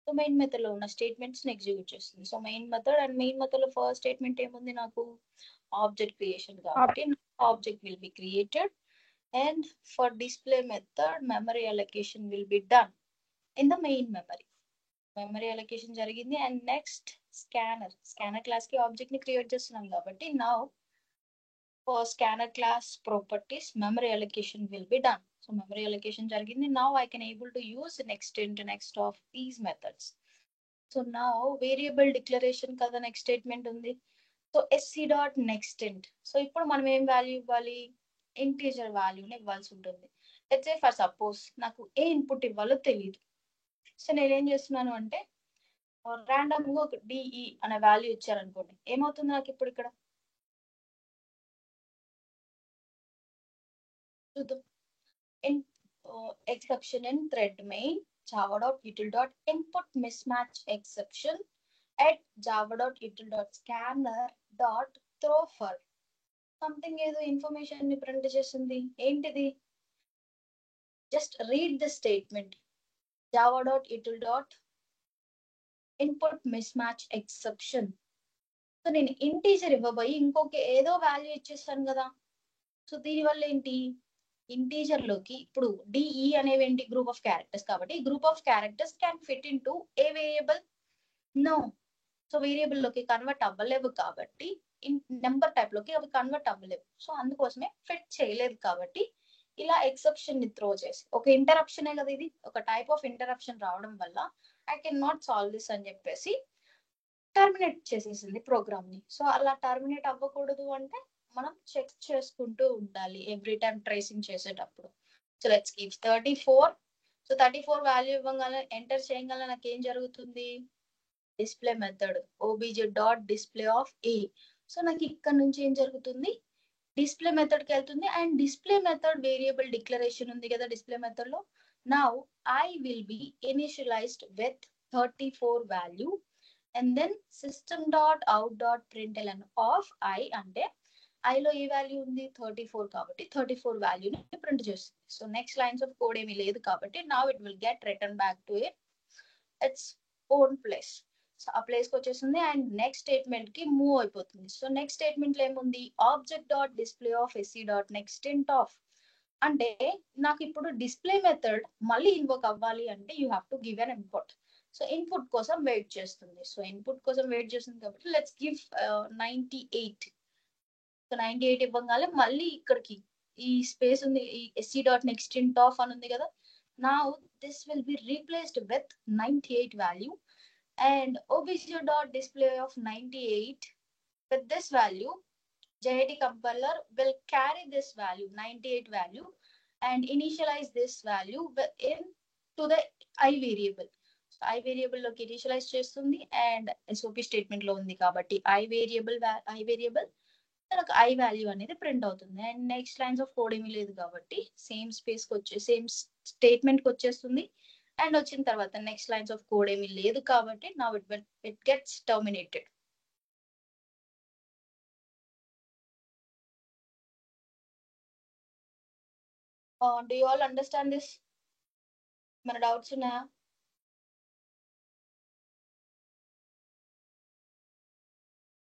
So main method లో ఉన్న statements ని execute చేస్తుంది. So main method and main method లో first statement ఏముంది నాకు, object creation కాబట్టి object will be created and for display method memory allocation will be done in the main memory allocation జరిగింది. And next scanner class కి object ని create చేస్తున్నాం కాబట్టి now for scanner class properties memory allocation will be done. So memory allocation jarigindi. Now I can able to use next int next of these methods. So now variable declaration kada next statement undi. So sc dot next int. So ippudu manam em value ivvali, integer value ni ivvalsi untundi. Let's say for suppose naku A input ఇవ్వాలో తెలియదు. So నేను ఏం చేస్తున్నాను అంటే random గా ఒక DE అనే value ఇచ్చారనుకోండి, ఏమవుతుంది నాకు ఇప్పుడు ఇక్కడ in exception in thread main java.util.input mismatch exception at java.util.scanner.throw for something ఏదో ఇన్ఫర్మేషన్ ని ప్రింట్ చేసింది. ఏంటిది? Just read the statement java.util.input mismatch exception. So నేను ఇంటీజర్ ఇవ్వబోయి ఇంకొక ఏదో వాల్యూ ఇచ్చేస్తాను కదా. సో దీనివల్ల ఏంటి, ఇంటీజర్ లోకి ఇప్పుడు డిఈ అనేవి ఏంటి, గ్రూప్ ఆఫ్ క్యారెక్టర్స్, కాబట్టి group of characters can fit into a variable, no. So variable లోకి కన్వర్ట్ అవ్వలేవు కాబట్టి నెంబర్ టైప్ లోకి అవి కన్వర్ట్ అవ్వలేవు. సో అందుకోసమే ఫిట్ చేయలేదు కాబట్టి ఇలా ఎక్సెప్షన్ ని త్రో చేసి, ఒక ఇంటరప్షనే కదా ఇది, ఒక టైప్ ఆఫ్ ఇంటరప్షన్ రావడం వల్ల I can not solve this అని చెప్పేసి టర్మినేట్ చేసేసింది ప్రోగ్రామ్ ని. సో అలా టర్మినేట్ అవ్వకూడదు అంటే మనం చెక్ చేసుకుంటూ ఉండాలి ఎవ్రీ టైం ట్రేసింగ్ చేసేటప్పుడు. So let's give 34. So 34 value ఇవ్వగానే ఎంటర్ చేయగల నాకు ఏం జరుగుతుంది, డిస్ప్లే మెథడ్ obj.display_a. సో నాకు ఇక్కడ నుంచి ఏం జరుగుతుంది, డిస్ప్లే మెథడ్ కి వెళ్తుంది. And display method variable declaration ఉంది కదా డిస్ప్లే మెథడ్ లో. Now I will be initialized with 34 value and then system.out.println of I అంటే I లో ఏ వాల్యూ ఉంది 34 కాబట్టి 34 వాల్యూని ప్రింట్ చేస్తుంది. So next lines of code ఏమీ లేదు కాబట్టి now it will get written back to its own place. So ఆ ప్లేస్ కి వచ్చేసింది అండ్ నెక్స్ట్ స్టేట్మెంట్ కి మూవ్ అయిపోతుంది. సో నెక్స్ట్ స్టేట్మెంట్ లో ఏముంది, object.display_sc.nextInt_of అంటే నాకు ఇప్పుడు డిస్ప్లే మెథడ్ మళ్ళీ ఇన్వోక్ అవ్వాలి అంటే you have to give an input. So input కోసం వెయిట్ చేస్తుంది. సో ఇన్పుట్ కోసం వెయిట్ చేస్తుంది కాబట్టి లెట్స్ గివ్ 98. సో 98 ఇవ్వగానే మళ్ళీ ఇక్కడికి ఈ స్పేస్ ఉంది, ఈ sc.nextInt_of అని ఉంది కదా. Now this will be replaced with 98 value and obj.display_of98 with this value. JIT compiler will carry this value 98 value and initialize this value in to the I variable. So I variable loki initialize చేస్తుంది and SOP statement లో ఉంది కాబట్టి I variable మనకు I value అనేది print అవుతుంది. And next lines of code ఏమీ లేదు కాబట్టి సేమ్ స్పేస్ కి వచ్చే సేమ్ స్టేట్మెంట్ కి వచ్చేస్తుంది. అండ్ వచ్చిన తర్వాత నెక్స్ట్ లైన్స్ ఆఫ్ కోడ్ ఏమీ లేదు కాబట్టి now it gets terminated. Do you all understand this? మన డౌట్స్ ఉన్నాయా?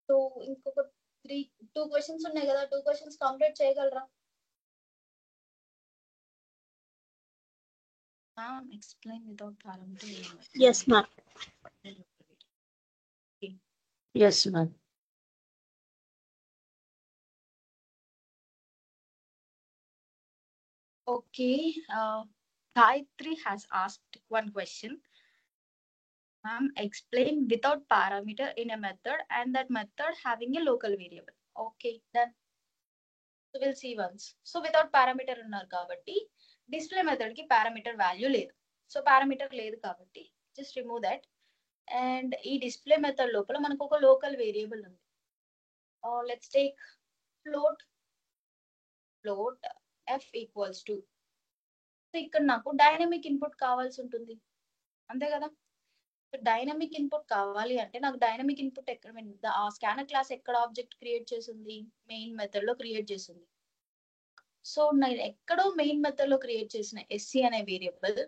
సో ఇంకొక 2 క్వశ్చన్స్ ఉన్నాయి కదా, 2 క్వశ్చన్స్ కంప్లీట్ చేయగలరా? Explain without parameter. Yes, ma'am. Yes, ma'am. Okay. Gayatri has asked one question. Ma'am, explain without parameter in a method and that method having a local variable. Okay, done. So we'll see once. So without parameter ఉన్నారు కాబట్టి display method కి parameter value లేదు. So parameter లేదు కాబట్టి just remove that. And ఈ display method లోపల మనకు ఒక లోకల్ వేరియబుల్ ఉంది. Let's take float f equals to. So ఇక్కడ నాకు డైనమిక్ ఇన్పుట్ కావాల్సి ఉంటుంది అంతే కదా. డైనమిక్ ఇన్పుట్ కావాలి అంటే నాకు డైనమిక్ ఇన్పుట్ ఎక్కడ, ఆ స్కానర్ క్లాస్ ఎక్కడ ఆబ్జెక్ట్ క్రియేట్ చేసింది, మెయిన్ మెథడ్ లో క్రియేట్ చేసింది. సో నేను ఎక్కడో మెయిన్ మెథడ్ లో క్రియేట్ చేసిన SC అనే వేరియబుల్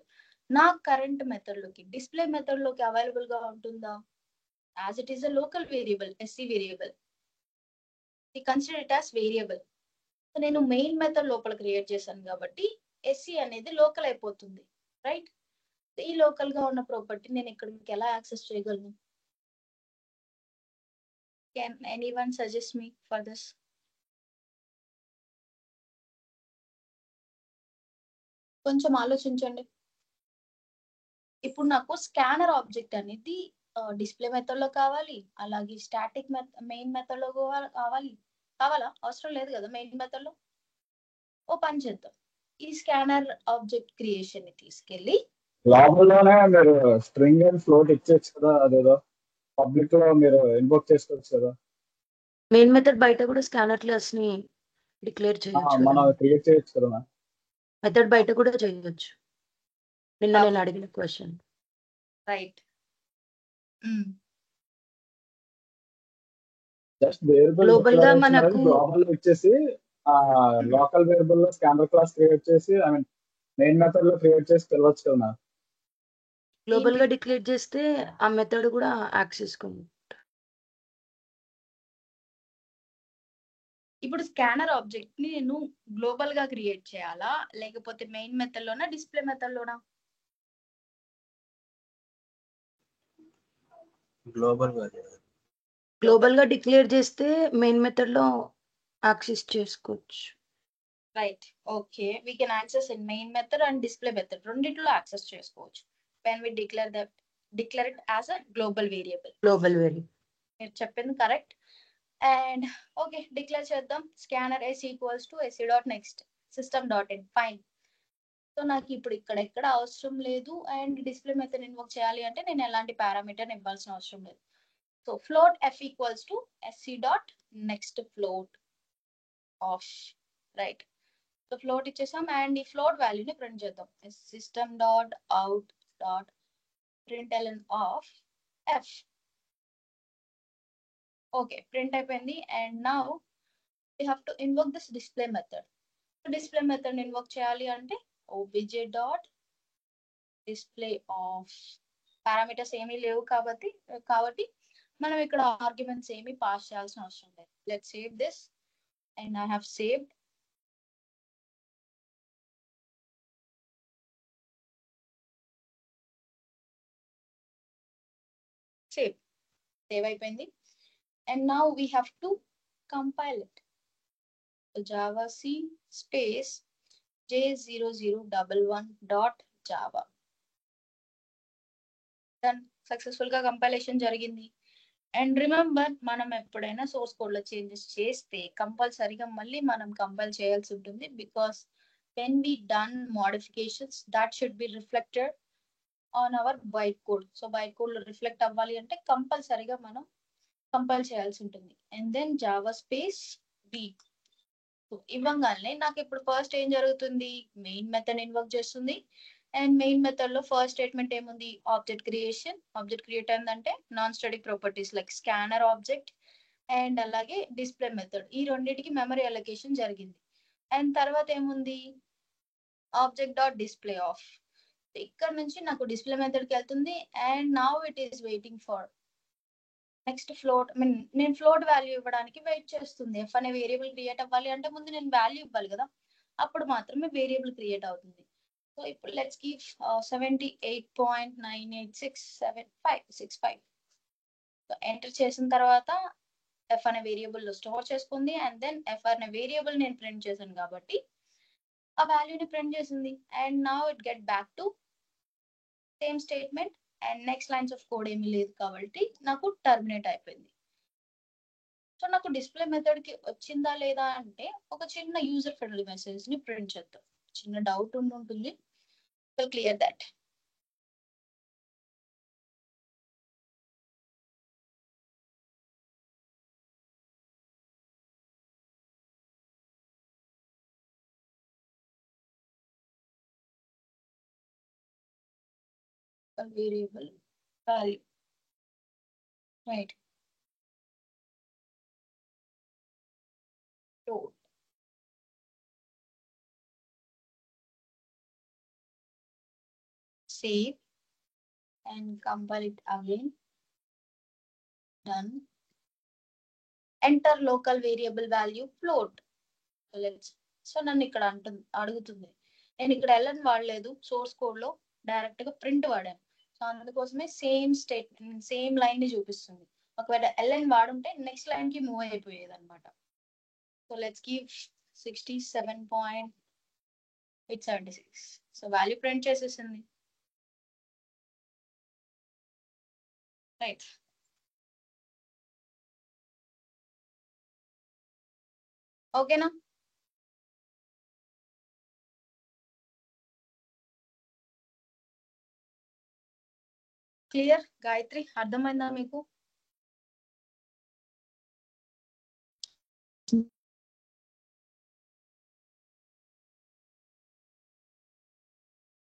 నా కరెంట్ మెథడ్ లోకి డిస్ప్లే మెథడ్ లోకి అవైలబుల్ గా ఉంటుందా? As it is a local variable, SC variable, consider it as variable. So నేను మెయిన్ మెథడ్ లోపల క్రియేట్ చేశాను కాబట్టి SC అనేది లోకల్ అయిపోతుంది, రైట్? ఈ లోకల్ గా ఉన్న ప్రాపర్టీ నేను ఇక్కడికి ఎలా యాక్సెస్ చేయగలను? Can anyone suggest me for this? కొంచెం ఆలోచించండి. ఇప్పుడు నాకు స్కానర్ ఆబ్జెక్ట్ అనేది డిస్ప్లే మెథడ్ లో కావాలి, అలాగే స్టాటిక్ మెయిన్ మెథడ్ లో కావాలా? అవసరం లేదు కదా మెయిన్ మెథడ్ లో. ఓ పని చేద్దాం, ఈ స్కానర్ ఆబ్జెక్ట్ క్రియేషన్ ని తీసుకెళ్లి లోపలనే మీరు స్ట్రింగ్ అండ్ ఫ్లోట్ ఇచ్చేచ్చు కదా, అదేదో పబ్లిక్ లో మీరు ఇన్వోక్ చేసుకోవచ్చు కదా. మెయిన్ మెథడ్ బయట కూడా స్కానర్ క్లాస్ ని డిక్లేర్ చేయొచ్చు, మనం క్రియేట్ చేయొచ్చు కదా. మెథడ్ బయట కూడా చేయొచ్చు. నిన్న నేను అడిగిన question. Right. Just variable global గా మనకు గ్లోబల్ ఇచ్చేసి లోకల్ వేరియబుల్ లో స్కానర్ క్లాస్ క్రియేట్ చేసి, ఐ మీన్ మెయిన్ మెథడ్ లో క్రియేట్ చేసి పిలవచ్చు కదా. గ్లోబల్ గా డిక్లేర్ చేస్తే ఆ మెథడ్ కూడా యాక్సెస్ కుంది. ఇప్పుడు స్కానర్ ఆబ్జెక్ట్ ని నేను గ్లోబల్ గా క్రియేట్ చేయాలా లేకపోతే మెయిన్ మెథడ్ లోనా డిస్ప్లే మెథడ్ లోనా? గ్లోబల్ గా డిక్లేర్ చేస్తే మెయిన్ మెథడ్ లో యాక్సెస్ చేసుకోవచ్చు. Right, okay, we can access in main method and display method రెండిట్లో యాక్సెస్ చేసుకోవచ్చు when we declare it as a global variable. Global variable మీరు చెప్పింది కరెక్ట్. అండ్ ఓకే, డిక్లేర్ చేద్దాం. Scanner s equals to sc dot next system dot in. Fine. So నాకు ఇప్పుడు ఇక్కడ అవసరం లేదు. అండ్ డిస్ప్లే మెథడ్ ఇన్వోక్ చేయాలి అంటే నేను ఎలాంటి పారామీటర్ ఇవ్వాల్సిన అవసరం లేదు. So float f equals to sc dot next float of. Right, so float ఇచ్చేసాం అండ్ ఈ ఫ్లోట్ వాల్యూని ప్రింట్ చేద్దాం. System dot out dot println of f. Okay, print అయిపోయింది. And now we have to invoke this display method. Display method invoke చేయాలి అంటే obj dot display of. Parameters ఏమీ లేవు కాబట్టి మనం ఇక్కడ ఆర్గ్యుమెంట్స్ ఏమీ పాస్ చేయాల్సిన అవసరం లేదు. Let's save this and I have saved. Save అయిపోయింది. And now we have to compile it. Java C space j0011.java. Then successful గా కంపైలేషన్ జరిగింది. అండ్ రిమెంబర్, మనం ఎప్పుడైనా సోర్స్ కోడ్ లో చేంజెస్ చేస్తే కంపల్సరీగా మళ్ళీ మనం కంపైల్ చేయాల్సి ఉంటుంది. Because when we done modifications that should be reflected on our byte code. So byte code లో రిఫ్లెక్ట్ అవ్వాలి అంటే కంపల్సరీగా మనం కంపైల్ చేయాల్సి ఉంటుంది. And then Java space B ఇవ్వగానే నాకు ఇప్పుడు ఫస్ట్ ఏం జరుగుతుంది, మెయిన్ మెథడ్ ఇన్వోక్ చేస్తుంది. అండ్ మెయిన్ మెథడ్ లో ఫస్ట్ స్టేట్మెంట్ ఏముంది, ఆబ్జెక్ట్ క్రియేషన్. ఆబ్జెక్ట్ క్రియేట్ అయిందంటే non static properties like scanner object and అలాగే డిస్ప్లే మెథడ్, ఈ రెండింటికి మెమరీ అలొకేషన్ జరిగింది. అండ్ తర్వాత ఏముంది, ఆబ్జెక్ట్ డాట్ డిస్ప్లే ఆఫ్. ఇక్కడ నుంచి నాకు డిస్ప్లే మెథడ్ కి వెళ్తుంది. And now it is waiting for next float. నేను ఫ్లోట్ వాల్యూ ఇవ్వడానికి వెయిట్ చేస్తుంది. ఎఫ్ అనే వేరియబుల్ క్రియేట్ అవ్వాలి అంటే ముందు నేను వాల్యూ ఇవ్వాలి కదా, అప్పుడు మాత్రమే వేరియబుల్ క్రియేట్ అవుతుంది. సో ఇప్పుడు లెట్స్ గివ్ 78.9867565. సో ఎంటర్ చేసిన తర్వాత ఎఫ్ అనే వేరియబుల్ లో స్టోర్ చేసుకుంది. అండ్ దెన్ ఎఫ్ అనే వేరియబుల్ నేను ప్రింట్ చేశాను కాబట్టి ఆ వాల్యూని ప్రింట్ చేసింది. And now it get back to same statement. And next lines of code ఏమీ లేదు కాబట్టి నాకు టర్మినేట్ అయిపోయింది. సో నాకు డిస్ప్లే మెథడ్ కి వచ్చిందా లేదా అంటే ఒక చిన్న యూజర్ ఫ్రెండ్లీ మెసేజ్ ని ప్రింట్ చేద్దాం. చిన్న డౌట్ ఉంటుంది, clear that. Variable value, right, save and compile it again. Done. Enter local variable value float. So నన్ను ఇక్కడ అడుగుతుంది. నేను ఇక్కడ ఎల్ఎన్ వాడలేదు, సోర్స్ కోడ్ లో డైరెక్ట్ గా ప్రింట్ వాడాను. సో అందుకోసమే సేమ్ లైన్ ని చూపిస్తుంది. ఒకవేళ ఎల్ఎన్ వాడుంటే నెక్స్ట్ లైన్ కి మూవ్ అయిపోయేది అనమాట. So let's give 67.876. So value print చేసేసింది. రైట్, ఓకేనా? క్లియర్ గాయత్రి, అర్థమైందా మీకు?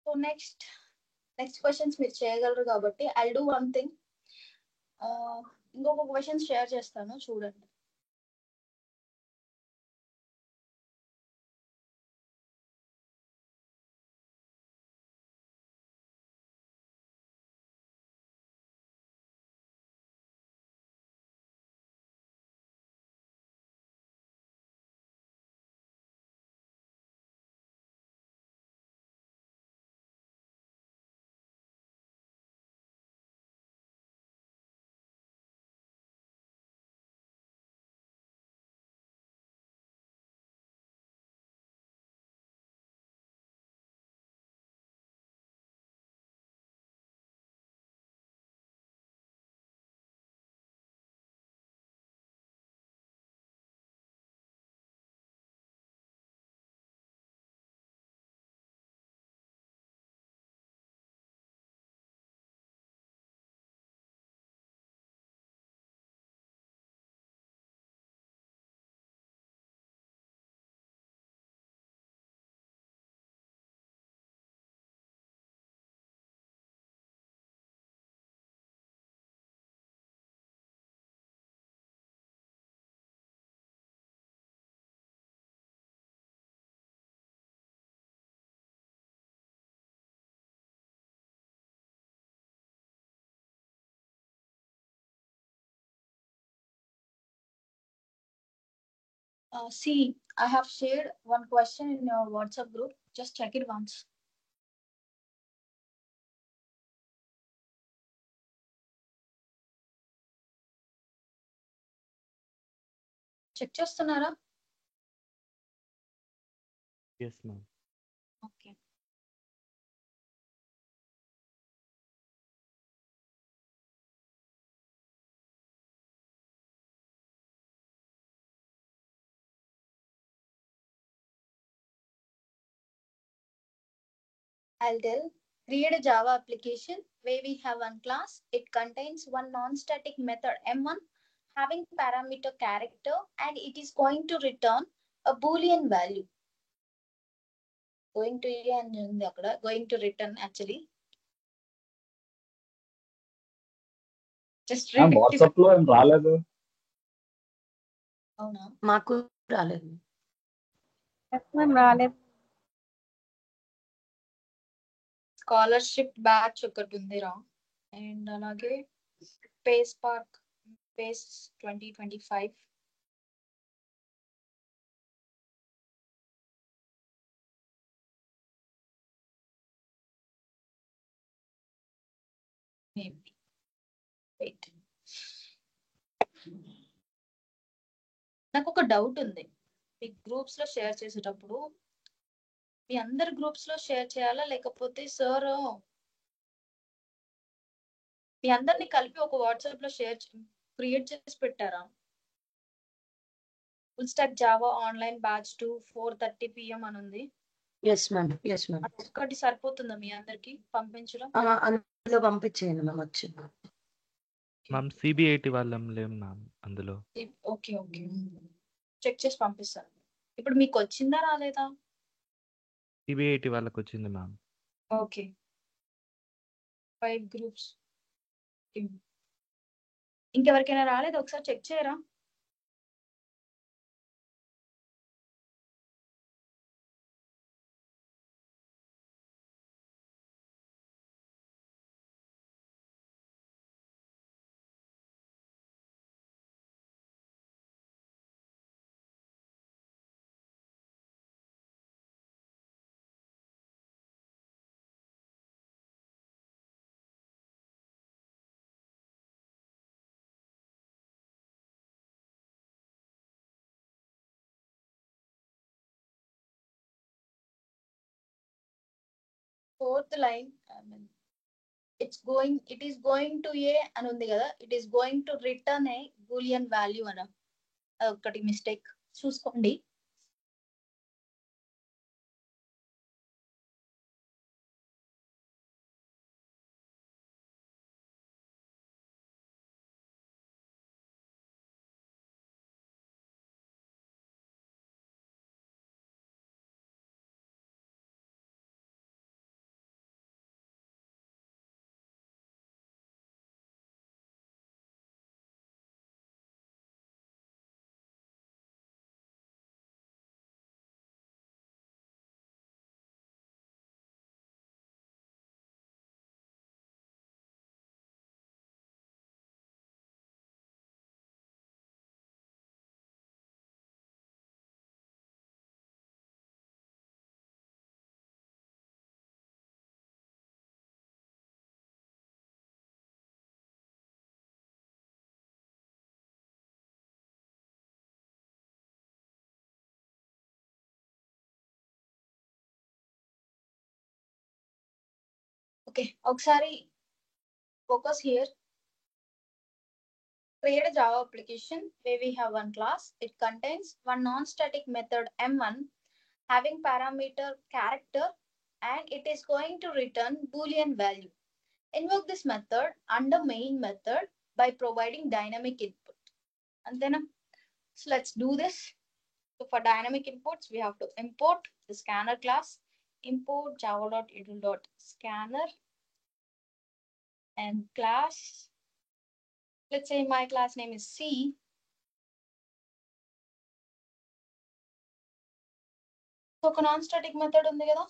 సో నెక్స్ట్ క్వశ్చన్స్ మీరు చేయగలరు కాబట్టి ఐ డూ వన్ థింగ్, ఇంకొక క్వశ్చన్స్ షేర్ చేస్తాను, చూడండి. See, I have shared one question in your WhatsApp group. Just check it once. Check చేస్తున్నారా? Yes ma'am. Okay. I'll tell. Create a Java application where we have one class. It contains one non-static method M1 having parameter character, and it is going to return a Boolean value. Going to and going to return actually. Just read it. WhatsApp లో ఏం రాలేదు. అవునా? మాకు రాలేదు. రాలేదు. Scholarship batch ఒకటి ఉందిరా, and అలాగే pace park pace 2025. Maybe wait, నాకు ఒక డౌట్ ఉంది. మీ గ్రూప్స్ లో షేర్ చేసేటప్పుడు మీ అందరి గ్రూప్స్ లో షేర్ చేయాలా, లేకపోతే సార్ మీ అందరిని కలిపి ఒక వాట్సాప్ లో క్రియేట్ చేసి పెట్టారా? Full stack Java online batch 4:30 PM అని ఉంది. Yes ma'am, yes ma'am. ఒక్కటి సరిపోతుందా మీ అందరికి పంపించడం? అందులో పంపించేయండి మ్యామ్. వచ్చింది మ్యామ్ సిబిఐటి వాళ్ళం లేం మ్యామ్ అందులో. ఓకే ఓకే, చెక్ చేసి పంపిస్తాను. ఇప్పుడు మీకు వచ్చిందా రాలేదా? సిబిఐటి వాళ్ళకి వచ్చింది మ్యామ్. Okay, 5 groups. ఇంకెవరికైనా రాలేదు? ఒకసారి చెక్ చేయరా? Fourth line, it is going to a అని ఉంది కదా, it is going to return a boolean value అన ఒకటి మిస్టేక్ చూసుకోండి. ఓకే, ఒకసారి focus here. Create a Java application where we have one class. It contains one non-static method M1 having parameter character, and it is going to return Boolean value. Invoke this method under main method by providing dynamic input. And then so let's do this. So for dynamic inputs, we have to import the scanner class. Import java.idle.scanner and class. Let's say my class name is C. So ఒక non-static method ఉంది కదా,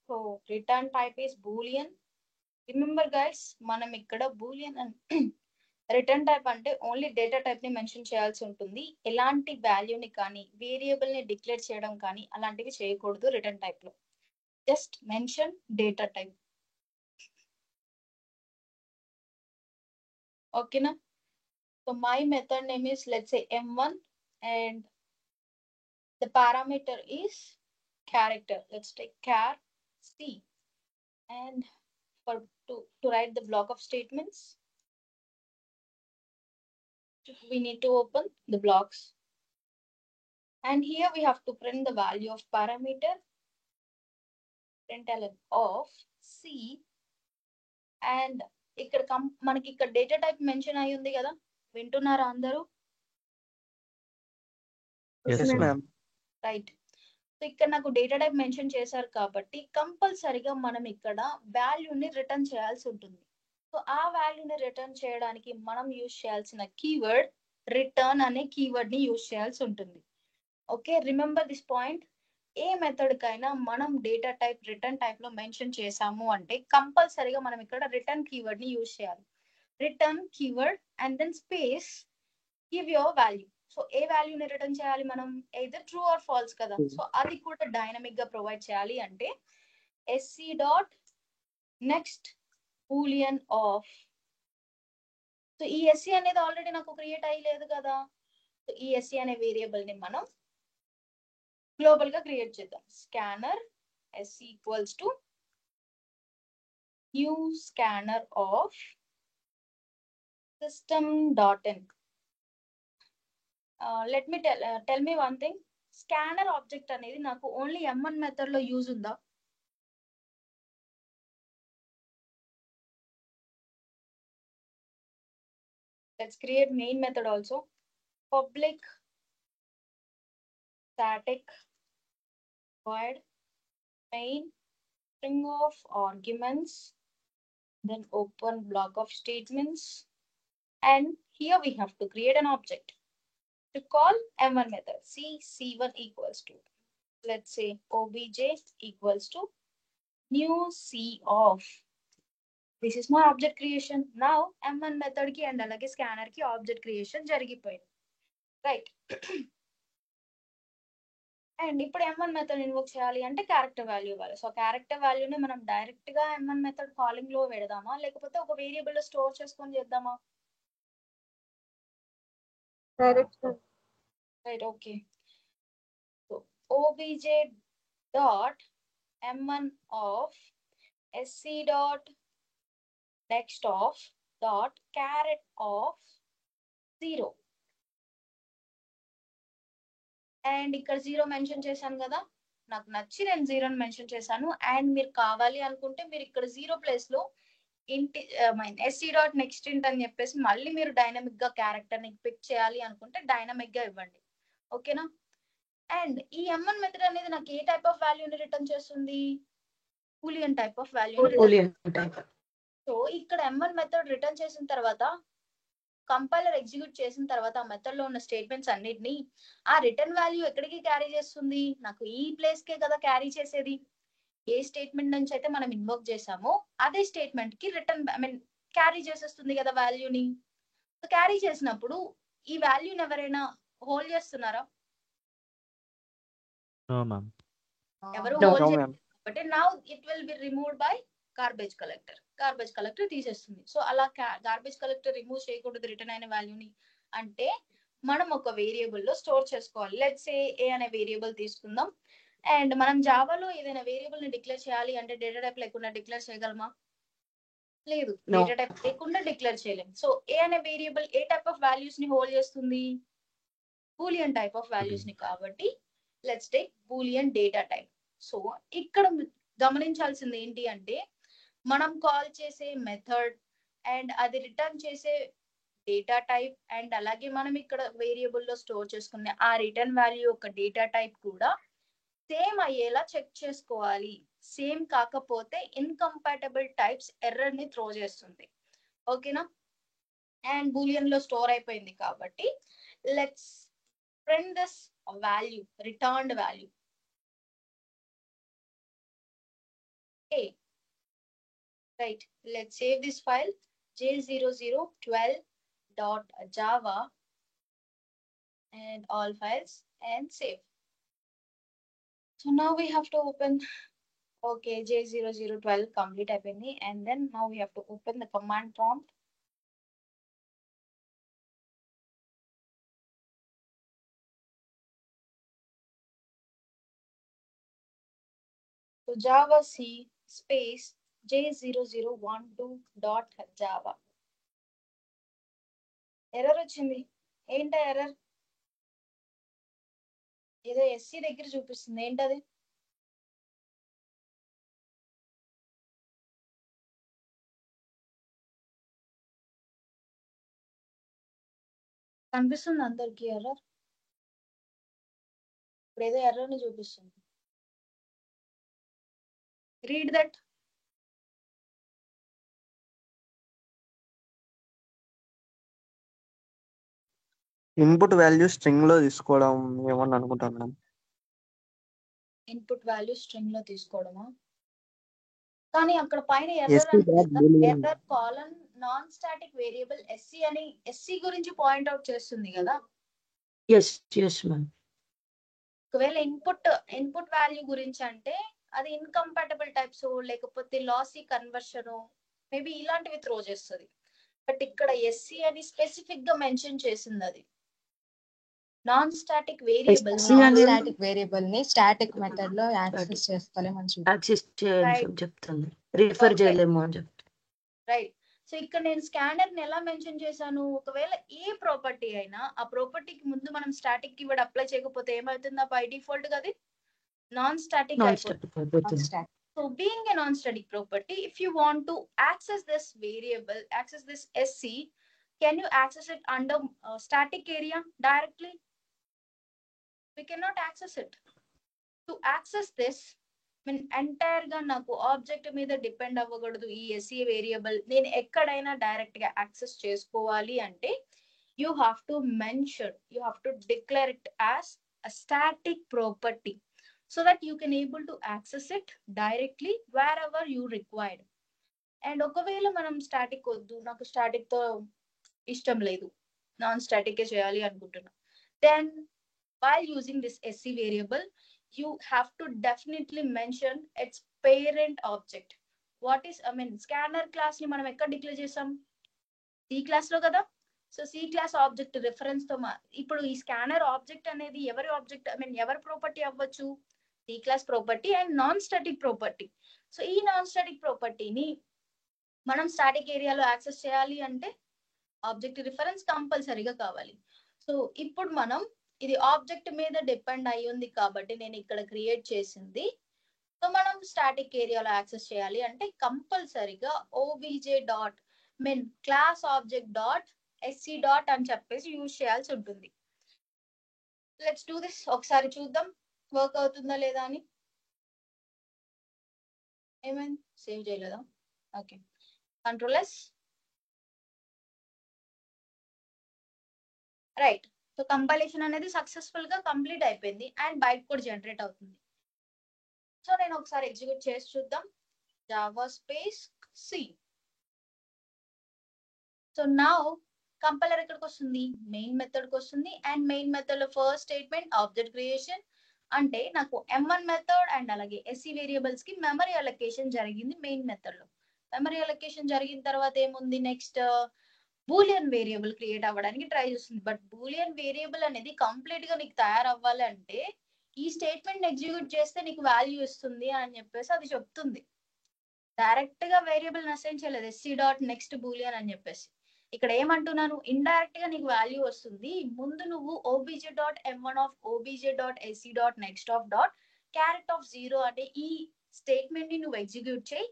so return type is Boolean. Remember guys, మనం ఇక్కడ Boolean and return type అంటే only data type ని mention చేయాల్సి ఉంటుంది. ఎలాంటి వాల్యూని కానీ వేరియబుల్ ని డిక్లేర్ చేయడం కానీ అలాంటివి చేయకూడదు రిటర్న్ టైప్ లో. Just mention data type. ఓకేనా? So my method name is let's say m1 and the parameter is character. Let's take char c, and to write the block of statements we need to open the blocks, and here we have to print the value of parameter, println of c, and ఇక్కడ మనకి ఇక్కడ data type mention అయి ఉంది కదా, వింటున్నారా అందరూ? Yes, Yes, ma'am. ma'am. Right. So ఇక్కడ నాకు డేటా టైప్ మెన్షన్ చేశారు కాబట్టి కంపల్సరిగా మనం ఇక్కడ వాల్యూని రిటర్న్ చేయాల్సి ఉంటుంది. సో ఆ వాల్యూని రిటర్న్ చేయడానికి మనం యూజ్ చేయాల్సిన కీవర్డ్ రిటర్న్ అనే కీవర్డ్ ని యూజ్ చేయాల్సి ఉంటుంది. Okay, remember this point. ఏ మెథడ్ కైనా మనం డేటా టైప్ రిటర్న్ టైప్ లో మెన్షన్ చేసాము అంటే కంపల్సరిగా మనం ఇక్కడ రిటర్న్ కీవర్డ్ ని యూజ్ చేయాలి. Return keyword and then space give your value. So ఏ వాల్యూని రిటర్న్ చేయాలి మనం? ఎయిదర్ ట్రూ ఆర్ ఫాల్స్ కదా. సో అది కూడా డైనమిక్ గా ప్రొవైడ్ చేయాలి అంటే sc dot next boolean of. So ఈ sc అనేది ఆల్రెడీ నాకు క్రియేట్ అయ్యలేదు కదా. సో ఈ sc అనే వేరియబుల్ ని మనం గ్లోబల్ గా క్రియేట్ చేద్దాం. Scanner sc equals to new scanner of system dot in. let me tell me one thing. Scanner object అనేది నాకు ఓన్లీ m1 మెథడ్ లో యూజ్ ఉందా? Let's create main method also. Public static void main string of arguments, then open block of statements, and here we have to create an object to call m1 method. c1 equals to, let's say, obj equals to new c of. This is my object creation. Now m1 method ki and alage scanner ki object creation జరిగిపోయింది, right. And ఇప్పుడు m1 method invoke చేయాలి అంటే character value ఇవ్వాలి. So character వాల్యూని మనం direct గా m1 method calling లో పెడదామా లేకపోతే ఒక వేరియబుల్ లో స్టోర్ చేసుకొని చేద్దామా? Right, okay. So obj dot m1 of sc dot next of dot carrot of 0. And ఇక్కడ 0 మెన్షన్ చేశాను కదా, నాకు నచ్చి నేను 0 మెన్షన్ చేశాను. అండ్ మీరు కావాలి అనుకుంటే మీరు ఇక్కడ 0 ప్లేస్ లో ఇంటి sc డాట్ నెక్స్ట్ ఇంట్ అని చెప్పేసి మళ్ళీ మీరు డైనమిక్ గా క్యారెక్టర్ ని పిక్ చేయాలి అనుకుంటే డైనమిక్ గా ఇవ్వండి. ఓకేనా? అండ్ ఈ m1 మెథడ్ అనేది నాకు ఏ టైప్ ఆఫ్ వాల్యూని రిటర్న్ చేస్తుంది? బూలియన్ టైప్ ఆఫ్ వాల్యూని. సో ఇక్కడ m1 మెథడ్ రిటర్న్ చేసిన తర్వాత కంపైలర్ ఎగ్జిక్యూట్ చేసిన తర్వాత ఆ మెథడ్ లో ఉన్న స్టేట్మెంట్స్ అన్నిటిని ఆ రిటర్న్ వాల్యూ ఎక్కడికి క్యారీ చేస్తుంది? నాకు ఈ ప్లేస్ కే కదా క్యారీ చేసేది. ఏ స్టేట్మెంట్ నుంచి అయితే మనం ఇన్వోక్ చేసామో అదే స్టేట్మెంట్ కి రిటర్న్ క్యారీ చేసేస్తుంది కదా వాల్యూని. క్యారీ చేసినప్పుడు ఈ వాల్యూని ఎవరైనా హోల్డ్ చేస్తున్నారా? No, ma'am. ఎవరు No, హోల్డ్ no, చేయరు ma'am. కాబట్టి now it will be removed by garbage collector. Garbage collector తీసేస్తుంది. సో అలా గార్బేజ్ కలెక్టర్ రిమూవ్ చేయకూడదు రిటర్న్ అయిన వాల్యూని అంటే మనం ఒక వేరియబుల్ లో స్టోర్ చేసుకోవాలి. లెట్స్ సే ఏ అనే వేరియబుల్ తీసుకుందాం. అండ్ మనం జావాలో ఏదైనా వేరియబుల్ ని డిక్లేర్ చేయాలి అంటే డేటా టైప్ లేకుండా డిక్లేర్ చేయగలమా? లేదు, No. డేటా టైప్ లేకుండా డిక్లేర్ చేయలేము. సో ఏ అనే variable A type of values ని హోల్డ్ చేస్తుంది? బూలియన్ టైప్ ఆఫ్ వాల్యూస్ ని. కాబట్టి let's take Boolean data type. So ఇక్కడ గమనించాల్సింది ఏంటి అంటే మనం కాల్ చేసే మెథడ్ అండ్ అది రిటర్న్ చేసే డేటా టైప్ అండ్ అలాగే మనం ఇక్కడ వేరియబుల్ లో స్టోర్ చేసుకునే ఆ రిటర్న్ వాల్యూ యొక్క డేటా టైప్ కూడా సేమ్ అయ్యేలా చెక్ చేసుకోవాలి. సేమ్ కాకపోతే ఇన్కంపాటబుల్ టైప్స్ ఎర్రర్ ని త్రో చేస్తుంది. ఓకేనా? అండ్ బూలియన్ లో స్టోర్ అయిపోయింది కాబట్టి let's print this value, returned value. Okay, right, let's save this file j0012 java and all files and save. So now we have to open, okay, J0012 complete అయిపోయింది, and then now we have to open the command prompt. So java c space J0012.java. Error వచ్చింది. ఏంటా error? ఏదో SC దగ్గర చూపిస్తుంది, ఏంటది? కనిపిస్తుంది అందరికి error? ఇప్పుడు ఏదో ఎర్రర్ ని చూపిస్తుంది. Read that. Input value string లో తీసుకోవడం ఏమని అనుకుంటున్నాను. ఇన్పుట్ వాల్యూ స్ట్రింగ్ లో తీసుకోవడమా? కానీ అక్కడ పైన SC dot boolean. Error colon non static variable SC అని ఎస్సీ గురించి పాయింట్ అవుట్ చేస్తుంది కదా. ఎస్ మ్యామ్. ఒకవేళ ఇన్పుట్ వాల్యూ గురించి అంటే అది ఇన్కంపాటబుల్ టైప్స్ లేకపోతే లాసీ కన్వర్షన్ మేబీ ఇలాంటివి త్రో చేస్తుంది. బట్ ఇక్కడ ఎస్సీ అని స్పెసిఫిక్ గా మెన్షన్ చేసింది. అది non static variable. Static variable ని స్టాటిక్ మెథడ్ లో యాక్సెస్ చేసుకోలేమని యాక్సెస్ చేయని చెప్తుంది, రిఫర్ చేయలేము అని చెప్తుంది. రైట్. సో ఇక్కడ నేను స్కానర్ ని ఎలా మెన్షన్ చేశాను? ఒకవేళ ఏ ప్రాపర్టీ అయినా ఆ ప్రాపర్టీకి ముందు మనం స్టాటిక్ కీవర్డ్ అప్లై చేయకపోతే ఏమవుతుందా? బై డిఫాల్ట్ గా అది నాన్ స్టాటిక్ అయిపోతుంది. So being a non-static property, if you want to access this variable, access this SC, can you access it under static area directly? We cannot access it. To access this, entire గా నాకు object మీద depend అవ్వకూడదు ఈ SC variable. నేను ఎక్కడైనా direct గా access చేసుకోవాలి అంటే you have to mention, you have to declare it as a static property so that you can able to access it directly wherever you required. And ఒకవేళ మనం static వద్దు, నాకు static తో ఇష్టం లేదు, నాన్ స్టాటిక్ చేయాలి అనుకుంటున్నా, then while using this SC variable you have to definitely mention its parent object. What is scanner class ని మనం ఎక్కడ డిక్లేర్ చేసాం? C class లో కదా. So C class object reference తో ఇప్పుడు ఈ స్కానర్ ఆబ్జెక్ట్ అనేది ఎవరి ఆబ్జెక్ట్, ఎవరి ప్రాపర్టీ అవ్వచ్చు? C class property and non static property. So ఈ నాన్ స్టాటిక్ ప్రాపర్టీని మనం స్టాటిక్ ఏరియాలో యాక్సెస్ చేయాలి అంటే ఆబ్జెక్ట్ రిఫరెన్స్ కంపల్సరీగా కావాలి. సో ఇప్పుడు మనం ఇది ఆబ్జెక్ట్ మీద డిపెండ్ అయి ఉంది కాబట్టి నేను ఇక్కడ క్రియేట్ చేసింది. సో మనం స్టాటిక్ ఏరియాలో యాక్సెస్ చేయాలి అంటే కంపల్సరీగా OBJ dot class object dot SC dot అని చెప్పేసి యూజ్ చేయాల్సి ఉంటుంది. Let's do this. ఒకసారి చూద్దాం వర్క్ అవుతుందా లేదా అని. ఏమైంది? సేవ్ చేయలేదా? Okay, control S. Right. So compilation అనేది సక్సెస్ఫుల్ గా కంప్లీట్ అయిపోయింది అండ్ బైట్ కోడ్ జనరేట్ అవుతుంది. సో నేను ఒకసారి ఎగ్జిక్యూట్ చేసి చూద్దాం. Java space C. So now compiler ఎక్కడికి వస్తుంది? మెయిన్ మెథడ్ కి వస్తుంది. అండ్ మెయిన్ మెథడ్ లో ఫస్ట్ స్టేట్మెంట్ ఆబ్జెక్ట్ క్రియేషన్ అంటే నాకు M1 మెథడ్ అండ్ అలాగే ఎస్సీ వేరియబుల్స్ కి మెమరీ అలొకేషన్ జరిగింది మెయిన్ మెథడ్ లో. మెమరీ అలొకేషన్ జరిగిన తర్వాత ఏముంది? నెక్స్ట్ బూలియన్ వేరియబుల్ క్రియేట్ అవ్వడానికి ట్రై చేస్తుంది. బట్ బూలియన్ వేరియబుల్ అనేది కంప్లీట్ గా నీకు తయారవ్వాలి అంటే ఈ స్టేట్మెంట్ ఎగ్జిక్యూట్ చేస్తే నీకు వాల్యూ ఇస్తుంది అని చెప్పేసి అది చెప్తుంది. డైరెక్ట్ గా వేరియబుల్ అసైన్ చేయలేదు, ఎస్సీ డాట్ నెక్స్ట్ బూలియన్ అని చెప్పేసి. ఇక్కడ ఏమంటున్నాను? ఇండైరెక్ట్ గా నీకు వాల్యూ వస్తుంది. ముందు నువ్వు OBJ dot M1 of OBJ dot SC dot next of dot carrot of 0 అంటే ఈ స్టేట్మెంట్ ని నువ్వు ఎగ్జిక్యూట్ చేయి,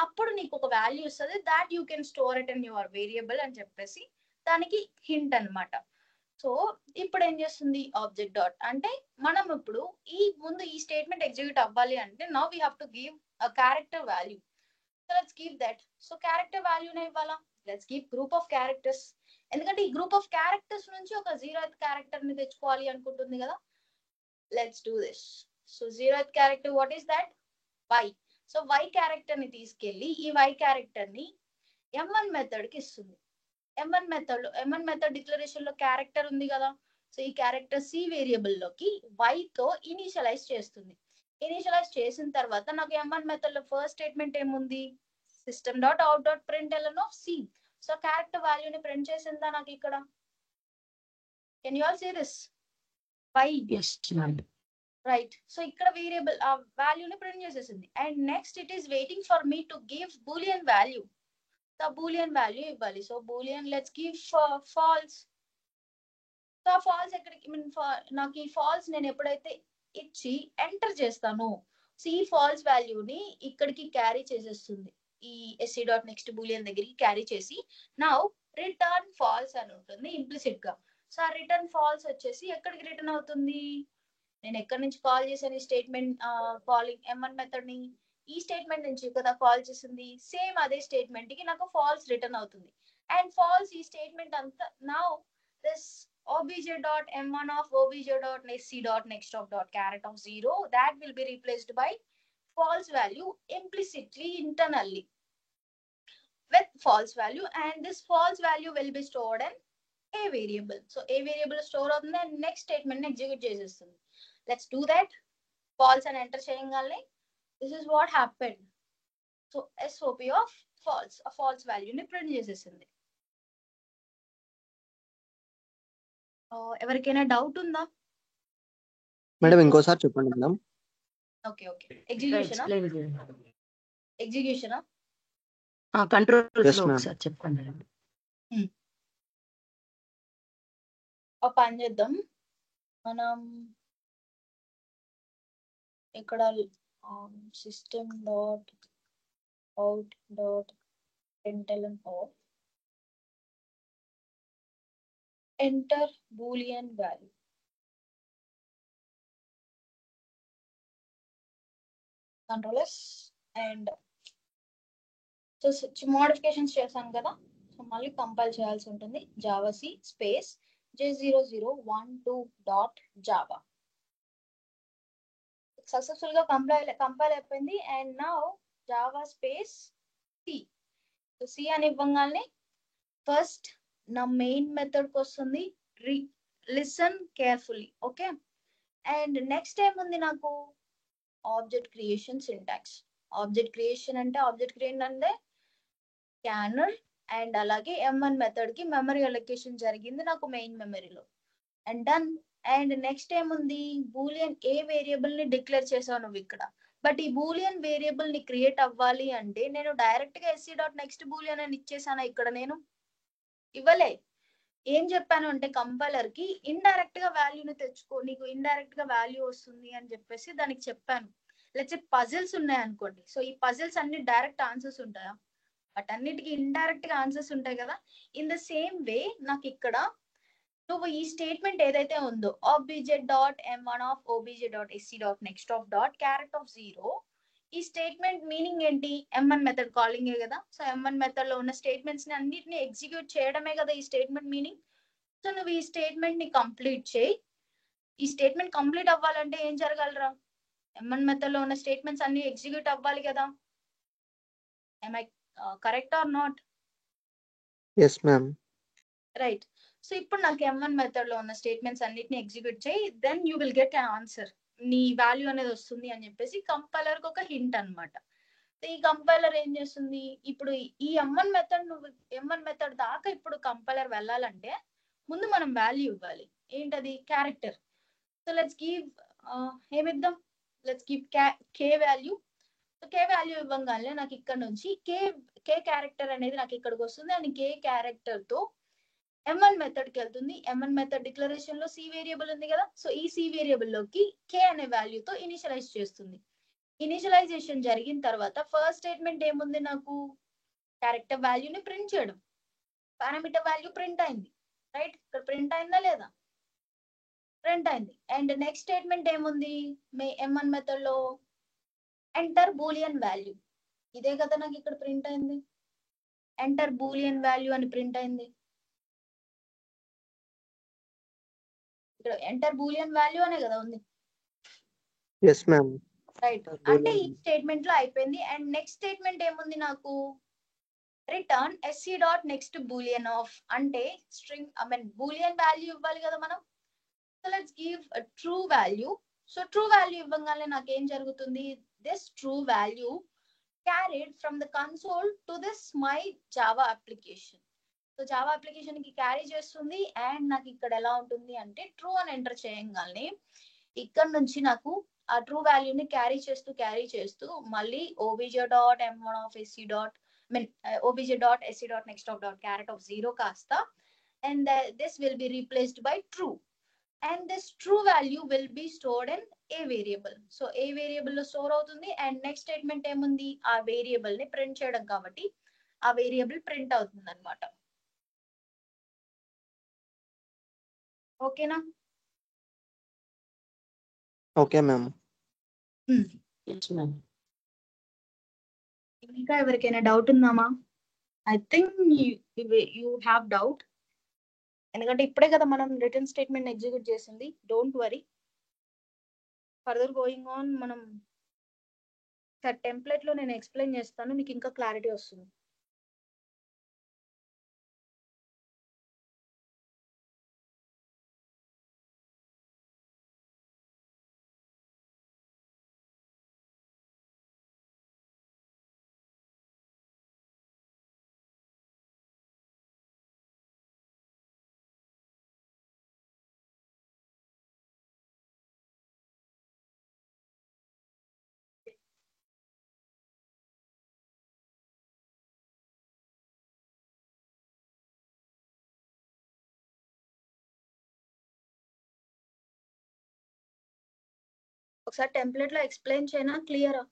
అప్పుడు నీకు ఒక వాల్యూ వస్తుంది. That you can store it in your variable అని చెప్పేసి దానికి హింట్ అన్నమాట. సో ఇప్పుడు ఏం చేస్తుంది? ఆబ్జెక్ట్ డాట్ అంటే మనం ఇప్పుడు ముందు ఈ స్టేట్మెంట్ ఎగ్జిక్యూట్ అవ్వాలి అంటే now we have to give a character value. So let's give that. So character వాల్యూనే ఇవ్వాలా? Let's give group of characters. ఎందుకంటే ఈ గ్రూప్ ఆఫ్ క్యారెక్టర్స్ నుంచి ఒక 0th క్యారెక్టర్ ని తెచ్చుకోవాలి అనుకుంటుంది కదా. Let's do this. So 0th character what is that? Y. So Y character ని తీసుకెళ్లి ఈ వై క్యారెక్టర్ ని M1 మెథడ్ కి ఇస్తుంది. M1 మెథడ్ డిక్లరేషన్ లో క్యారెక్టర్ ఉంది కదా. సో ఈ క్యారెక్టర్ సి వేరియబుల్ లోకి y తో ఇనిషియలైజ్ చేస్తుంది. ఇనిషియలైజ్ చేసిన తర్వాత నాకు M1 మెథడ్ లో ఫస్ట్ స్టేట్మెంట్ ఏముంది, system dot out dot println of c. So character వాల్యూని ప్రింట్ చేసిందా నాకు ఇక్కడ. Can you all see this y right. So ఇక్కడ వేరియబుల్ ఆ వాల్యూని ప్రింట్ చేసేసింది. And next it is waiting for me to give boolean value. So boolean value ఇవ్వాలి. So boolean let's give falls. So ఆ falls ఎక్కడికి నాకు ఈ falls నేను ఎప్పుడైతే ఇచ్చి ఎంటర్ చేస్తాను, సో ఈ ఫాల్స్ వాల్యూని ఇక్కడికి క్యారీ చేసేస్తుంది. ఈ ఎస్సీ డాట్ నెక్స్ట్ బూలియన్ దగ్గరికి క్యారీ చేసి నౌ రిటర్న్ ఫాల్స్ అని ఉంటుంది ఇంప్లిసిట్ గా. సో ఆ రిటర్న్ ఫాల్స్ వచ్చేసి ఎక్కడికి రిటర్న్ అవుతుంది, నేను ఎక్కడి నుంచి కాల్ చేశాను ఈ స్టేట్మెంట్ కాలింగ్ M1 మెథడ్ ని, ఈ స్టేట్మెంట్ నుంచి కదా కాల్ చేసింది. సేమ్ అదే స్టేట్మెంట్ కి నాకు ఫాల్స్ రిటర్న్ అవుతుంది. అండ్ ఫాల్స్ ఈ స్టేట్మెంట్ అంతా now this obj.m1 of obj.sc.next.caret of 0 that will be replaced by false value implicitly internally with false value, and this false value will be stored in a variable. So a variable store అవుతుంది and next statement ని execute చేసేస్తుంది. Let's do that. False and enter చేయగానే this is what happened. So SOP of false, a false value ని print చేసేసింది. ఎవరికైనా doubt ఉందా madam? ఇంకోసారి చెప్పండి మేడం. Okay okay. ఎగ్జిక్యూషనా కంట్రోల్ Yes, ఫ్లో ma'am. ఒకసారి చెప్పండి. ఒక పని చేద్దాం మనం. ఇక్కడ system dot out dot println of enter boolean value. Control S and so modifications చేశాను కదా. సో మళ్ళీ కంపైల్ చేయాల్సి ఉంటుంది. Java c space J0012.java. Successful గా కంపైల్ అయిపోయింది. And now java space C. So C అని ఇవ్వగానే ఫస్ట్ నా మెయిన్ మెథడ్ కి వస్తుంది. Listen carefully. Okay. And next ఏముంది నాకు, object creation syntax. Object creation అంటే స్కానర్ అండ్ అలాగే M1 మెథడ్ కి మెమరీ అలొకేషన్ జరిగింది నాకు మెయిన్ మెమరీలో. And done. అండ్ నెక్స్ట్ ఏముంది, బూలియన్ ఏ వేరియబుల్ ని డిక్లేర్ చేసావు నువ్వు ఇక్కడ. బట్ ఈ బూలియన్ వేరియబుల్ ని క్రియేట్ అవ్వాలి అంటే నేను డైరెక్ట్ గా SC డాట్ నెక్స్ట్ బూలియన్ అని ఇచ్చేసాను. ఇక్కడ నేను ఇవ్వలే. ఏం చెప్పాను అంటే కంపైలర్ కి ఇండైరెక్ట్ గా వాల్యూని తెచ్చుకో, నీకు ఇండైరెక్ట్ గా వాల్యూ వస్తుంది అని చెప్పేసి దానికి చెప్పాను. లేకపోతే పజిల్స్ ఉన్నాయి అనుకోండి. సో ఈ పజిల్స్ అన్ని డైరెక్ట్ ఆన్సర్స్ ఉంటాయా, బట్ అన్నిటికీ ఇండైరెక్ట్ గా ఆన్సర్స్ ఉంటాయి కదా. ఇన్ ద సేమ్ వే నాకు ఇక్కడ నువ్వు ఈ స్టేట్మెంట్ ఏదైతే ఉందో obj.m1 of obj.sc.next.caret of 0, ఈ స్టేట్మెంట్ మీనింగ్ ఏంటి, M1 మెథడ్ కాలింగ్ కదా. సో M1 మెథడ్ లో ఉన్న స్టేట్మెంట్స్ ని అన్నిటిని ఎగ్జిక్యూట్ చేయడమే కదా ఈ స్టేట్మెంట్ మీనింగ్. సో నువ్వు ఈ స్టేట్మెంట్ ని కంప్లీట్ చేయి. ఈ స్టేట్మెంట్ కంప్లీట్ అవ్వాలంటే ఏం జరగాలరా, M1 మెథడ్ లో ఉన్న స్టేట్మెంట్స్ అన్ని ఎగ్జిక్యూట్ అవ్వాలి కదా. am I correct or not? Yes ma'am. Right. So ఇప్పుడు నాకు M1 మెథడ్ లో ఉన్న స్టేట్మెంట్స్ అన్నిటిని ఎగ్జిక్యూట్ చేయి, then you will get an answer. నీ వాల్యూ అనేది వస్తుంది అని చెప్పేసి కంపైలర్ కి ఒక హింట్ అనమాట. ఈ కంపైలర్ ఏం చేస్తుంది, ఇప్పుడు ఈ M1 మెథడ్ దాకా ఇప్పుడు కంపైలర్ వెళ్ళాలంటే ముందు మనం వాల్యూ ఇవ్వాలి. ఏంటది, క్యారెక్టర్. సో లెట్స్ గివ్ ఏమిద్దాం, let's give K value. So K value ఇవ్వగానే నాకు ఇక్కడ నుంచి కే క్యారెక్టర్ అనేది నాకు ఇక్కడికి వస్తుంది. అండ్ కే క్యారెక్టర్ తో M1 మెథడ్ కి వెళ్తుంది. M1 మెథడ్ డిక్లరేషన్ లో సి వేరియబుల్ ఉంది కదా. సో ఈ సి వేరియబుల్ లోకి కే అనే వాల్యూతో ఇనిషియలైజ్ చేస్తుంది. ఇనిషియలైజేషన్ జరిగిన తర్వాత ఫస్ట్ స్టేట్మెంట్ ఏముంది, నాకు క్యారెక్టర్ వాల్యూని ప్రింట్ చేయడం. పారామీటర్ వాల్యూ ప్రింట్ అయింది, రైట్. ఇక్కడ ప్రింట్ అయిందా లేదా, ప్రింట్ అయింది. అండ్ నెక్స్ట్ స్టేట్మెంట్ ఏముంది, M1 మెథడ్ లో ఎంటర్ బూలియన్ వాల్యూ. ఇదే కదా నాకు ఇక్కడ ప్రింట్ అయింది, ఎంటర్ బూలియన్ వాల్యూ అని ప్రింట్ అయింది. ఇక్కడ ఎంటర్ బూలియన్ వాల్యూ అనే కదా ఉంది. Yes ma'am. రైట్. అంటే ఈ స్టేట్మెంట్ లో అయిపోయింది. అండ్ నెక్స్ట్ స్టేట్మెంట్ ఏముంది నాకు, return SC dot next boolean of అంటే స్ట్రింగ్ బూలియన్ వాల్యూ ఇవ్వాలి కదా మనం. So let's give true value. So true value ఇవ్వగానే నాకు ఏం జరుగుతుంది, this true value carried from the console to this my Java application. So Java application కి carry చేస్తుంది. అండ్ నాకు ఇక్కడ ఎలా ఉంటుంది అంటే ట్రూ అని ఎంటర్ చేయగానే ఇక్కడ నుంచి నాకు ఆ ట్రూ వాల్యూని క్యారీ చేస్తూ మళ్ళీ obj.m1 dot obj.sc.next of caret of 0 కాస్త and this will be replaced by true. And this true value will be stored in a variable. So a variable లో స్టోర్ అవుతుంది. అండ్ నెక్స్ట్ స్టేట్మెంట్ ఏముంది, ఆ variable ని print చేయడం కాబట్టి ఆ variable print అవుతుంది అనమాట. ఓకేనా? Okay ma'am. ఇంకా ఎవరికైనా డౌట్ ఉందామా? I think you have doubt, ఎందుకంటే ఇప్పుడే కదా మనం రిటర్న్ స్టేట్మెంట్ ఎగ్జిక్యూట్ చేసింది. Don't worry, further going on మనం టెంప్లెట్ లో నేను ఎక్స్ప్లెయిన్ చేస్తాను, మీకు ఇంకా క్లారిటీ వస్తుంది. ఒకసారి టెంప్లెట్ లో ఎక్స్ప్లెయిన్ చేయనా, క్లియరా?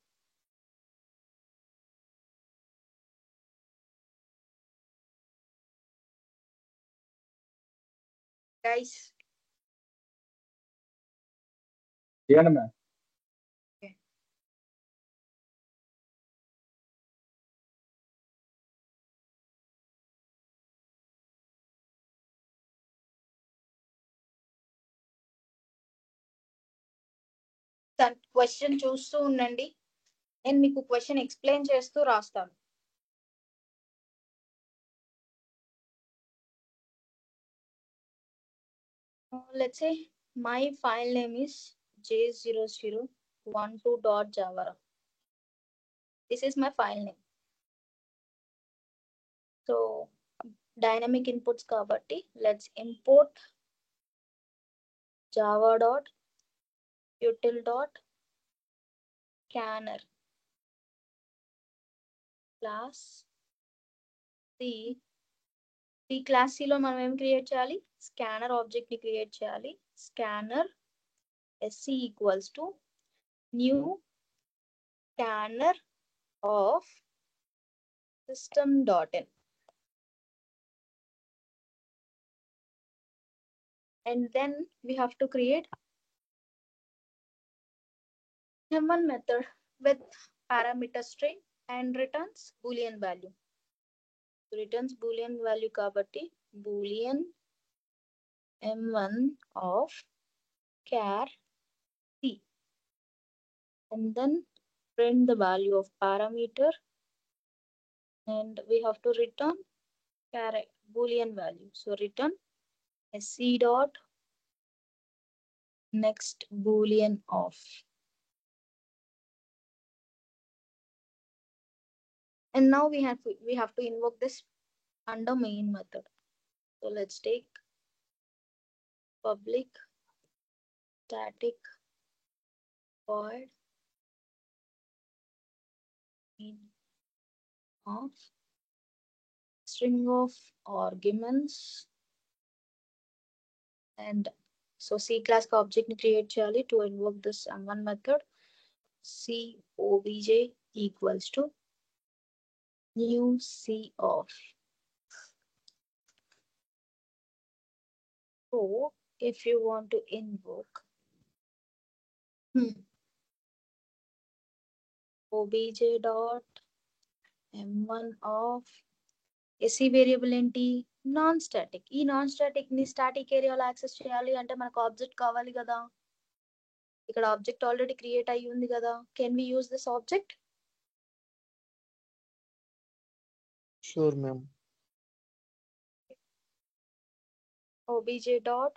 గైస్ ఇవ్వండి మ్యామ్. క్వశ్చన్ చూస్తూ ఉండండి, నేను మీకు క్వశ్చన్ ఎక్స్ప్లెయిన్ చేస్తూ రాస్తాను. Let's say my file name is j0012.java. This is my file name. So dynamic inputs kabatti let's import java.util.scanner class C. ఈ క్లాస్ C లో మనం ఏం క్రియేట్ చేయాలి, స్కానర్ ఆబ్జెక్ట్ ని క్రియేట్ చేయాలి. Scanner SC equals to new scanner of system.in. And then we have to create m1 method with parameter string and returns boolean value. Returns boolean value kabatti boolean m1 of char C, and then print the value of parameter, and we have to return char boolean value. So return sc dot next boolean of. And now we have to invoke this under main method. So let's take public static void main of string of arguments. And so C class ka object ni create cheyali to invoke this m1 method. C obj equals to new C of. So if you want to invoke obj dot m1 of SC variable ఏంటి, non static. ఈ non static ని static ఏరియాలో access చేయాలి అంటే మనకు object కావాలి కదా. ఇక్కడ ఆబ్జెక్ట్ ఆల్రెడీ క్రియేట్ అయ్యి ఉంది కదా. Can we use this object? Sure ma'am. obj dot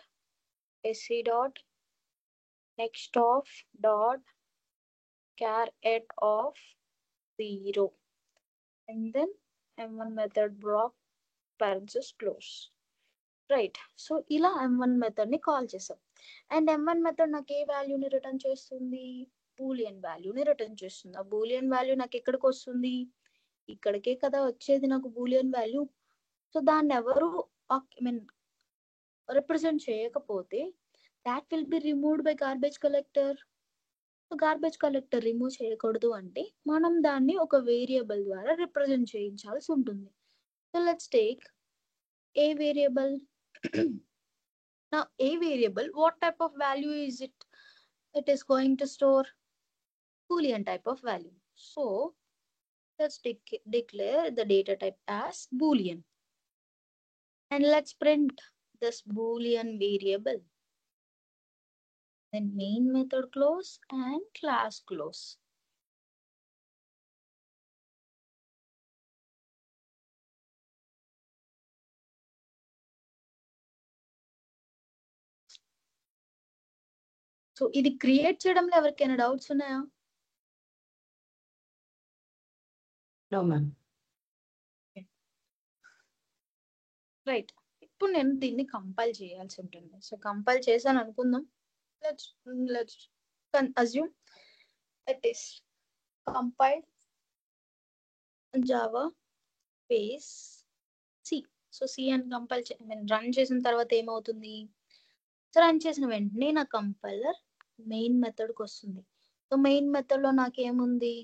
sc dot next of dot char at of 0 and then m1 method block parenthesis close. Right. So ఇలా m1 మెథడ్ ని call చేసాం. And m1 method నాకు ఏ వాల్యూని return చేస్తుంది? Boolean వాల్యూని return చేస్తుంది. ఆ Boolean value నాకు ఎక్కడికి వస్తుంది? ఇక్కడికే కదా వచ్చేది నాకు బూలియన్ వాల్యూ. సో దాన్ని ఎవరు రిప్రజెంట్ చేయకపోతే that will be removed by garbage collector. So garbage collector remove చేయకూడదు అంటే మనం దాన్ని ఒక వేరియబుల్ ద్వారా రిప్రజెంట్ చేయించాల్సి ఉంటుంది. So let's take a variable. Now a variable, what type of value is it? It is going to store Boolean type of value. So let's declare the data type as Boolean. And let's print this Boolean variable. Then main method close and class close. So ఇది create చేయడంలో ఎవరికైనా doubts ఉన్నాయా? No ma'am. Right. ఇప్పుడు నేను దీన్ని compile చేయాల్సి ఉంటుంది. So compile చేశాను అనుకుందాం. Let's assume it is compiled Java space C. So C అని కంపైల్ రన్ చేసిన తర్వాత ఏమవుతుంది? సో రన్ చేసిన వెంటనే నా కంపైలర్ మెయిన్ మెథడ్కి వస్తుంది. సో మెయిన్ మెథడ్ లో నాకేముంది?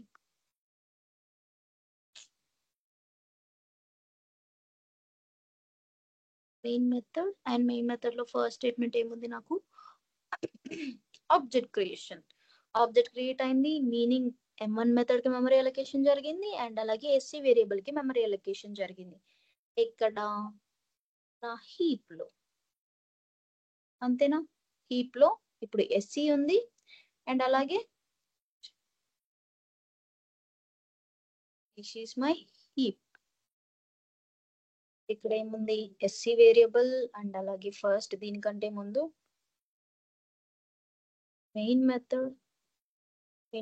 Main method. And main method లో ఫస్ట్ స్టేట్మెంట్ ఏముంది నాకు? Object creation. ఆబ్జెక్ట్ క్రియేట్ అయింది, మీనింగ్ m1 మెథడ్ కి మెమరీ అలొకేషన్ జరిగింది అండ్ అలాగే sc వేరియబుల్ కి మెమరీ అలొకేషన్ జరిగింది. ఎక్కడ? నా హీప్ లో. అంతేనా? హీప్ లో ఇప్పుడు sc ఉంది అండ్ అలాగే దిస్ ఈస్ మై హీప్. ఇక్కడ ఏముంది? sc వేరియబుల్ అండ్ అలాగే ఫస్ట్ దీనికంటే ముందు మెయిన్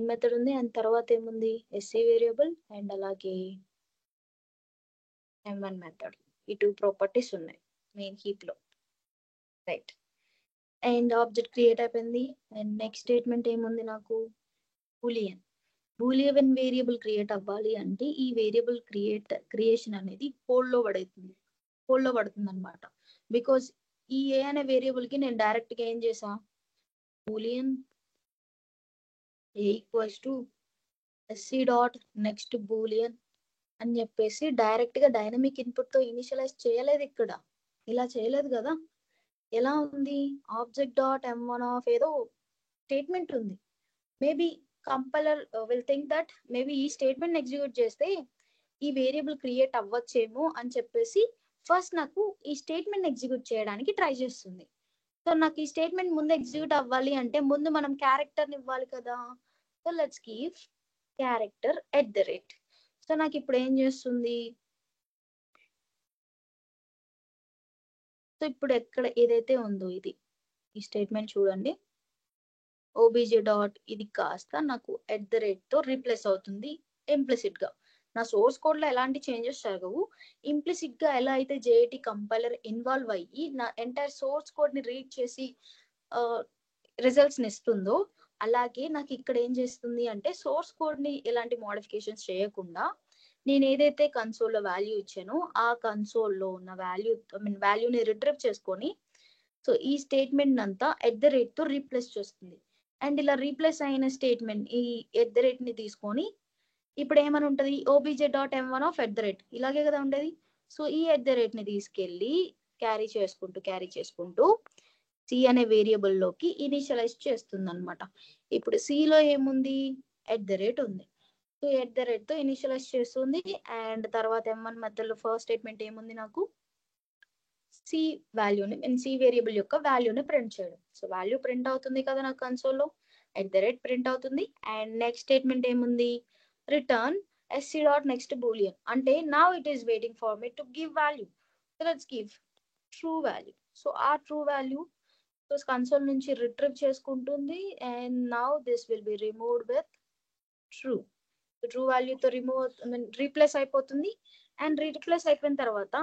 మెథడ్ ఉంది అండ్ తర్వాత ఏముంది? sc వేరియబుల్ అండ్ అలాగే m1 మెథడ్. ఈ 2 ప్రాపర్టీస్ ఉన్నాయి మెయిన్ హీప్ లో. రైట్. అండ్ ఆబ్జెక్ట్ క్రియేట్ అయిపోయింది అండ్ నెక్స్ట్ స్టేట్మెంట్ ఏముంది నాకు? బూలియన్. బూలియన్ వేరియబుల్ క్రియేట్ అవ్వాలి అంటే ఈ వేరియబుల్ క్రియేషన్ అనేది హోల్డ్ లో పడుతుంది అనమాట. బికాస్ ఈ ఏ అనే వేరియబుల్ కి నేను డైరెక్ట్ గా ఏం చేసా? Boolean A equals to sc dot next Boolean అని చెప్పేసి డైరెక్ట్ గా డైనమిక్ ఇన్పుట్ తో ఇనిషియలైజ్ చేయలేదు. ఇక్కడ ఇలా చేయలేదు కదా. ఎలా ఉంది? ఆబ్జెక్ట్ డాట్ m1 ఆఫ్ ఏదో స్టేట్మెంట్ ఉంది. Maybe compiler will think that maybe ఈ స్టేట్మెంట్ ఎగ్జిక్యూట్ చేస్తే ఈ వేరియబుల్ క్రియేట్ అవ్వచ్చేమో అని చెప్పేసి ఫస్ట్ నాకు ఈ స్టేట్మెంట్ ఎగ్జిక్యూట్ చేయడానికి ట్రై చేస్తుంది. సో నాకు ఈ స్టేట్మెంట్ ముందు ఎగ్జిక్యూట్ అవ్వాలి అంటే ముందు మనం క్యారెక్టర్ ఇవ్వాలి కదా. So let's give character at the rate. So నాకు ఇప్పుడు ఏం చేస్తుంది? సో ఇప్పుడు ఎక్కడ ఏదైతే ఉందో ఇది ఈ స్టేట్మెంట్ చూడండి. obj డాట్ ఇది కాస్త నాకు ఎట్ ద రేట్ తో రీప్లేస్ అవుతుంది ఇంప్లిసిట్ గా. నా సోర్స్ కోడ్ లో ఎలాంటి చేంజెస్ జరగవు. ఇంప్లిసిట్ గా ఎలా అయితే JIT కంపైలర్ ఇన్వాల్వ్ అయ్యి నా ఎంటైర్ సోర్స్ కోడ్ ని రీడ్ చేసి రిజల్ట్స్ ని ఇస్తుందో అలాగే నాకు ఇక్కడ ఏం చేస్తుంది అంటే సోర్స్ కోడ్ ని ఎలాంటి మోడిఫికేషన్స్ చేయకుండా నేను ఏదైతే కన్సోల్ లో వాల్యూ ఇచ్చానో ఆ కన్సోల్ లో ఉన్న వాల్యూని రిట్రీవ్ చేసుకొని సో ఈ స్టేట్మెంట్ అంతా ఎట్ ద రేట్ తో రీప్లేస్ చేస్తుంది. అండ్ ఇలా రీప్లేస్ అయిన స్టేట్మెంట్ ఈ ఎట్ ద రేట్ ని తీసుకొని ఇప్పుడు ఏమని ఉంటది? obj dot m1 of at the rate ఇలాగే కదా ఉండేది. సో ఈ ఎట్ ద రేట్ ని తీసుకెళ్లి క్యారీ చేసుకుంటూ సి అనే వేరియబుల్ లోకి ఇనిషియలైజ్ చేస్తుంది అనమాట. ఇప్పుడు సి లో ఏముంది? ఎట్ ద రేట్ ఉంది. సో ఎట్ ద రేట్ తో ఇనిషియలైజ్ చేస్తుంది అండ్ తర్వాత m1 మెథడ్ లో ఫస్ట్ స్టేట్మెంట్ ఏముంది నాకు? సి వాల్యూని సి వేరియబుల్ యొక్క వాల్యూని ప్రింట్ చేయడం. సో వాల్యూ ప్రింట్ అవుతుంది కదా నాకు కన్సోల్ లో, ఎట్ ద రేట్ ప్రింట్ అవుతుంది. అండ్ నెక్స్ట్ స్టేట్మెంట్ ఏముంది? Return sc dot next boolean అంటే now it is waiting for me to give value. So let's give true value. So our true value console నుంచి retrieve చేసుకుంటుంది and now this will be removed with true. True వాల్యూతో replace అయిపోతుంది. And replace అయిపోయిన తర్వాత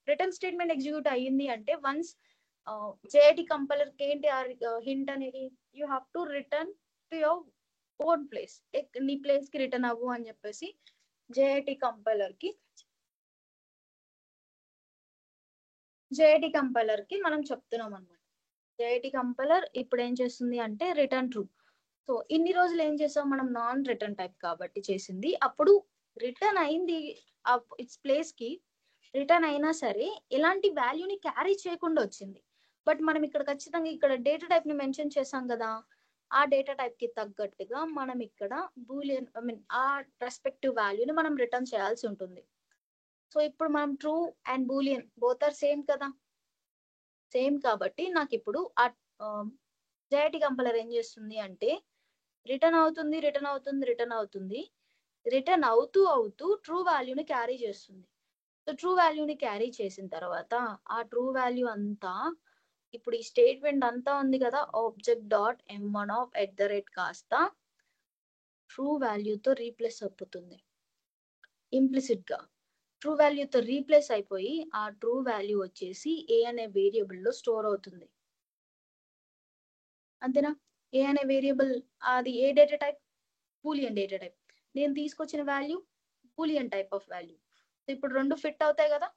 return statement execute అయ్యింది అంటే once జేఐటి compiler కి ఏంటి హింట్ అనేది you have to return to your own place, నీ ప్లేస్ కి రిటర్న్ అవ్వు అని చెప్పేసి జేఐటి కంపైలర్ కి మనం చెప్తున్నాం అనమాట. జేఐటి కంపైలర్ ఇప్పుడు ఏం చేస్తుంది అంటే రిటర్న్ ట్రూ. సో ఇన్ని రోజులు ఏం చేసాం మనం నాన్ రిటర్న్ టైప్ కాబట్టి చేసింది, అప్పుడు రిటర్న్ అయింది ఇట్స్ ప్లేస్ కి రిటర్న్ అయినా సరే ఎలాంటి వాల్యూని క్యారీ చేయకుండా వచ్చింది. బట్ మనం ఇక్కడ ఖచ్చితంగా ఇక్కడ డేటా టైప్ ని మెన్షన్ చేసాం కదా, ఆ డేటా టైప్ కి తగ్గట్టుగా మనం ఇక్కడ బూలియన్ ఆ రెస్పెక్టివ్ వాల్యూని మనం రిటర్న్ చేయాల్సి ఉంటుంది. సో ఇప్పుడు మనం true and boolean both are same కదా, సేమ్ కాబట్టి నాకు ఇప్పుడు ఆ జేఐటి కంపైలర్ ఏం చేస్తుంది అంటే రిటర్న్ అవుతూ ట్రూ వాల్యూని క్యారీ చేస్తుంది. సో ట్రూ వాల్యూని క్యారీ చేసిన తర్వాత ఆ ట్రూ వాల్యూ అంతా ఇప్పుడు ఈ స్టేట్మెంట్ అంతా ఉంది కదా, ఆబ్జెక్ట్ డాట్ m1 ఆఫ్ @ కాస్త ట్రూ వాల్యూతో రీప్లేస్ అయిపోతుంది. ఇంప్లిసిట్ గా ట్రూ వాల్యూతో రీప్లేస్ అయిపోయి ఆ ట్రూ వాల్యూ వచ్చేసి ఏ అనే వేరియబుల్ లో స్టోర్ అవుతుంది. అంతేనా? ఏ అనే వేరియబుల్ అది ఏ data type? Boolean data type. నేను తీసుకొచ్చిన value boolean type of value. ఇప్పుడు రెండు ఫిట్ అవుతాయి కదా.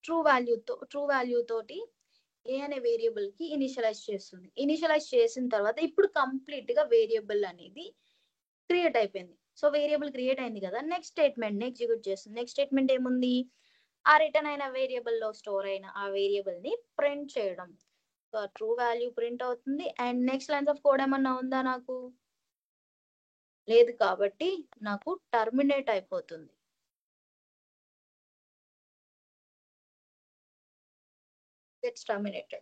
ట్రూ వాల్యూ తోటి ఏ అనే వేరియబుల్ కి ఇనిషియలైజ్ చేస్తుంది. ఇనిషియలైజ్ చేసిన తర్వాత ఇప్పుడు కంప్లీట్ గా వేరియబుల్ అనేది క్రియేట్ అయిపోయింది. సో వేరియబుల్ క్రియేట్ అయింది కదా, నెక్స్ట్ స్టేట్మెంట్ ని ఎగ్జిక్యూట్ చేస్తుంది. నెక్స్ట్ స్టేట్మెంట్ ఏముంది, ఆ రిటర్న్ అయిన వేరియబుల్ లో స్టోర్ అయిన ఆ వేరియబుల్ ని ప్రింట్ చేయడం. సో ట్రూ వాల్యూ ప్రింట్ అవుతుంది. And next lines of code ఏమన్నా ఉందా? నాకు లేదు కాబట్టి నాకు టర్మినేట్ అయిపోతుంది. Gets terminated.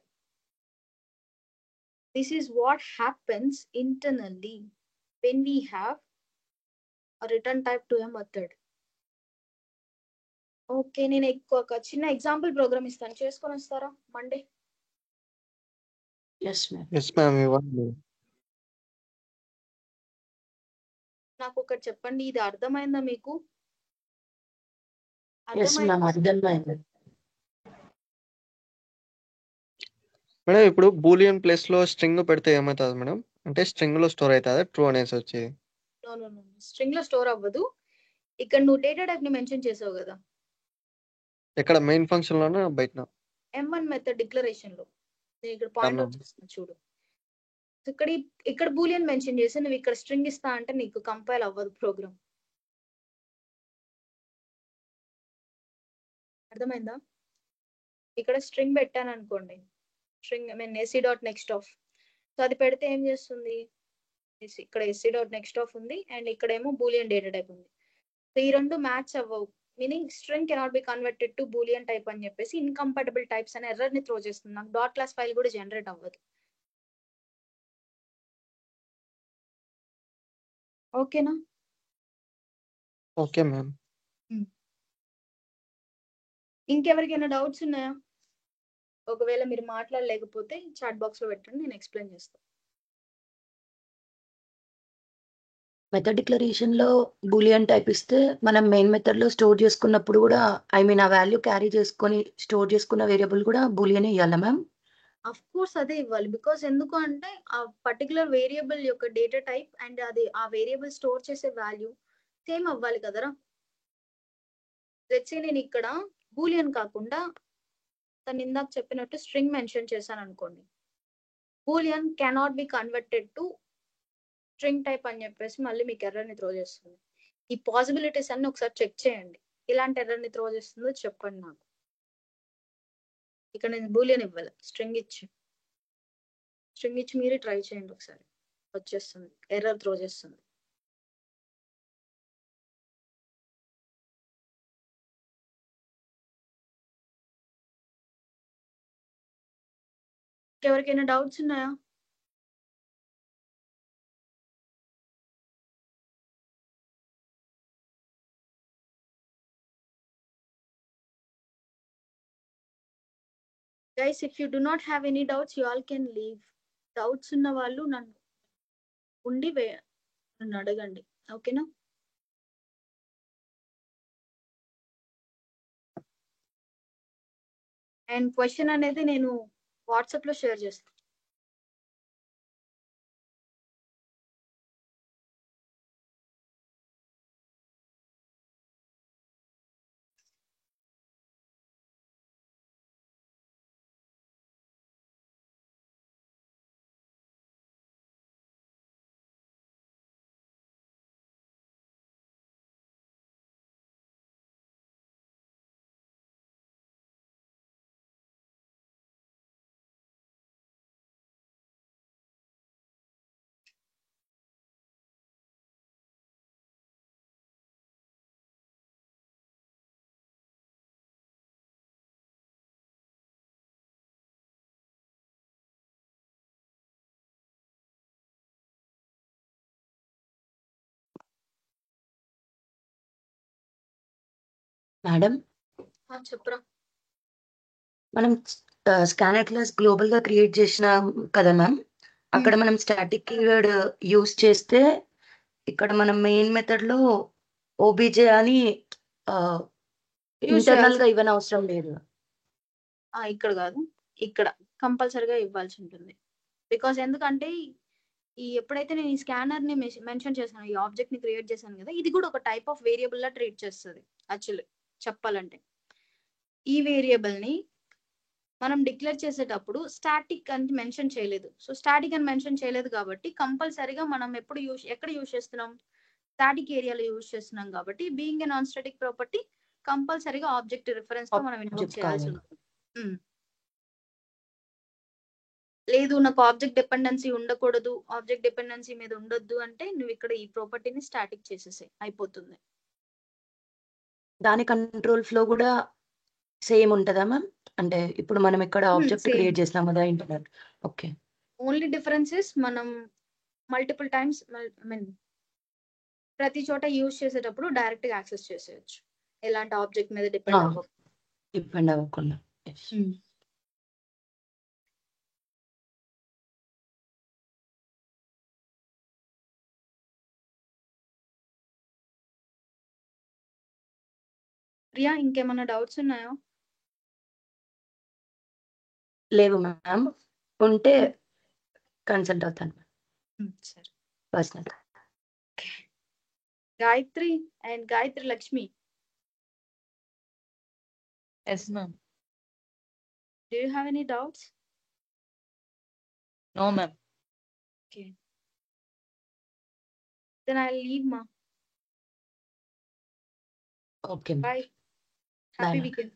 This is what happens internally when we have a return type to a method. Okay, నేను ఒక చిన్న ఎగ్జాంపుల్ ప్రోగ్రామ్ ఇస్తాను, చేసుకొని వస్తారా మండే? yes ma'am ఇవ్వండి. నాకు ఒకటి చెప్పండి, ఇది అర్థమైందా మీకు? అర్థమైంది. మేడం ఇప్పుడు బూలియన్ ప్లేస్ లో స్ట్రింగ్ పెడితే ఏమవుతుంది మేడం? అంటే స్ట్రింగ్ లో స్టోర్ అవుతుందా ట్రూ అనేసి వచ్చి? స్ట్రింగ్ లో స్టోర్ అవ్వదు. ఇక్కడ నువ్వు డేటా టైప్ ని మెన్షన్ చేసావు కదా, ఎక్కడ మెయిన్ ఫంక్షన్ లోనా బయట? m1 మెథడ్ డిక్లరేషన్ లో నేను ఇక్కడ పాయింట్ అవుట్ చేస్తున్నా చూడు. ఇక్కడ బూలియన్ మెన్షన్ చేసి నువ్వు ఇక్కడ స్ట్రింగ్ ఇస్తా అంటే నీకు కంపైల్ అవ్వదు ప్రోగ్రామ్. అర్థమైందా? ఇక్కడ స్ట్రింగ్ పెట్టాను అనుకోండి, string SC dot next of. So అది పెడితే ఏం చేస్తుంది, ఇక్కడ ఎస్సీ డాట్ నెక్స్ట్ ఆఫ్ ఉంది అండ్ ఇక్కడేమో బూలియన్ డేటా టైప్ ఉంది. సో ఈ రెండు మ్యాచ్ అవ్వవు, meaning string cannot be converted to Boolean type అని చెప్పేసి ఇన్కంపాటబుల్ టైప్స్ అనే ఎర్రర్ ని త్రో చేస్తుంది. నాకు డాట్ క్లాస్ ఫైల్ కూడా జనరేట్ అవ్వదు. ఓకేనా? Okay ma'am. ఇంకెవరికైనా డౌట్స్ ఉన్నాయా? ఒకవేళ మీరు మాట్లాడలేకపోతే చాట్ బాక్స్ లో పెట్టండి, నేను ఎక్స్ప్లెయిన్ చేస్తాను. మెథడ్ డిక్లరేషన్ లో బూలియన్ టైప్ ఇస్తే మనం మెయిన్ మెథడ్ లో స్టోర్ చేసుకున్నప్పుడు కూడా ఆ వాల్యూ క్యారీ చేసుకొని స్టోర్ చేసుకున్న వేరియబుల్ కూడా బూలియన్ ఇవ్వాలా మ్యామ్? అఫ్ కోర్స్ అదే ఇవ్వాలి. బికాస్ ఎందుకు అంటే ఆ పర్టికులర్ వేరియబుల్ యొక్క డేటా టైప్ అండ్ అది ఆ వేరియబుల్ స్టోర్ చేసే వాల్యూ సేమ్ అవ్వాలి కదరా. లెట్స్ సే నేను ఇక్కడ బూలియన్ కాకుండా తను ఇందాక చెప్పినట్టు స్ట్రింగ్ మెన్షన్ చేశాను అనుకోండి, Boolean cannot be converted to string type అని చెప్పేసి మళ్ళీ మీకు ఎర్రర్ ని త్రో చేస్తుంది. ఈ పాసిబిలిటీస్ అన్ని ఒకసారి చెక్ చేయండి, ఇలాంటి ఎర్రర్ ని త్రో చేస్తుందో చెప్పండి నాకు. ఇక్కడ నేను బూలియన్ ఇవ్వాలి, స్ట్రింగ్ ఇచ్చి మీరే ట్రై చేయండి ఒకసారి, వచ్చేస్తుంది, ఎర్రర్ త్రో చేస్తుంది. ఎవరికైనా డౌట్స్ ఉన్నాయా? Guys, if you do not have any doubts you all can leave. Doubts ఉన్న వాళ్ళు నన్ను అడగండి, ఓకేనా? అండ్ క్వశ్చన్ అనేది నేను వాట్సాప్ లో షేర్ చేస్తాను. మేడం, చెప్పురా. మనం స్కానర్ క్లాస్ గ్లోబల్ గా క్రియేట్ చేసినాం కదా మ్యామ్. అక్కడ మనం స్టాటిక్ కీవర్డ్ యూస్ చేస్తే ఇక్కడ మనం మెయిన్ మెథడ్ లో ఓబీజే అని ఇంటర్నల్ గా ఇవ్వని అవసరం లేదు. ఇక్కడ కాదు, ఇక్కడ కంపల్సరిగా ఇవ్వాల్సి ఉంటుంది. బికాస్ ఎందుకంటే ఎప్పుడైతే నేను ఈ స్కానర్ ని మెన్షన్ చేశాను, ఈ ఆబ్జెక్ట్ ని క్రియేట్ చేశాను కదా, ఇది కూడా ఒక type of variable law treat చేస్తుంది. యాక్చువల్లీ చెప్పాలంటే ఈ వేరియబుల్ ని మనం డిక్లేర్ చేసేటప్పుడు స్టాటిక్ అని మెన్షన్ చేయలేదు. సో స్టాటిక్ అని మెన్షన్ చేయలేదు కాబట్టి కంపల్సరీగా మనం ఎక్కడ యూజ్ చేస్తున్నాం, స్టాటిక్ ఏరియాలో యూజ్ చేస్తున్నాం. కాబట్టి being a non static property కంపల్సరీగా ఆబ్జెక్ట్ రిఫరెన్స్ తో మనం ఇన్వోక్ చేయాల్సి ఉంటుంది. లేదు నాకు ఆబ్జెక్ట్ డిపెండెన్సీ ఉండకూడదు, ఆబ్జెక్ట్ డిపెండెన్సీ మీద ఉండొద్దు అంటే నువ్వు ఇక్కడ ఈ ప్రాపర్టీని స్టాటిక్ చేసేసే, అయిపోతుంది. దాని కంట్రోల్ ఫ్లో కూడా సేమ్ ఉంటుందా మ్యామ్? అంటే ఇప్పుడు మనం ఇక్కడ ఆబ్జెక్ట్ క్రియేట్ చేసినాం కదా ఇంటర్నల్. ఓకే, ఓన్లీ డిఫరెన్సెస్ మనం మల్టిపుల్ టైమ్స్ ప్రతి చోట యూజ్ చేసేటప్పుడు డైరెక్ట్ గా యాక్సెస్ చేసేయచ్చు, ఎలాంటి ఆబ్జెక్ట్ మీద డిపెండ్ అవ్వకుండా. ప్రియా, ఇంకేమైనా డౌట్స్ ఉన్నాయా? లేవు మ్యామ్, ఉంటే కన్సల్ట్ అవుతాను సరే. Personal. Gayatri and Gayatri Lakshmi, Yes, ma'am. do you have any doubts? No, ma'am. Okay. Then I'll leave, ma. Okay. Bye. Happy Bye. weekend.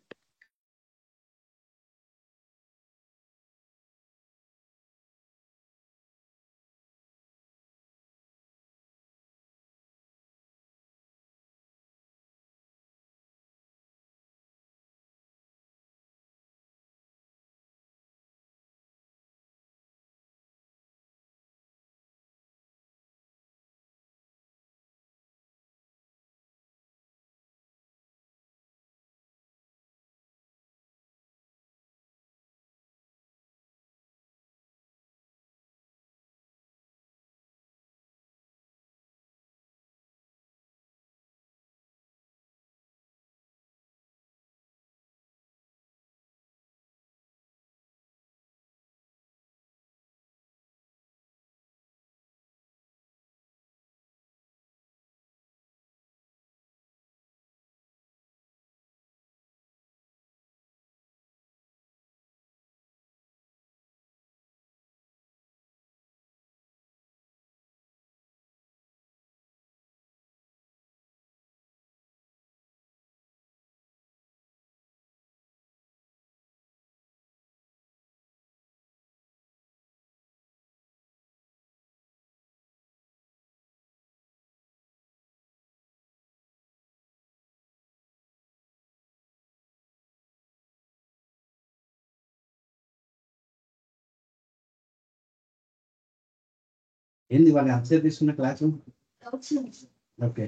ఏంది వాళ్ళు అబ్జర్వ్ తీసుకున్న క్లాసు? ఓకే,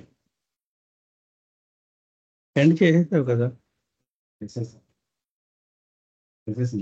ఎండ్ చేసేసావు కదా. Message message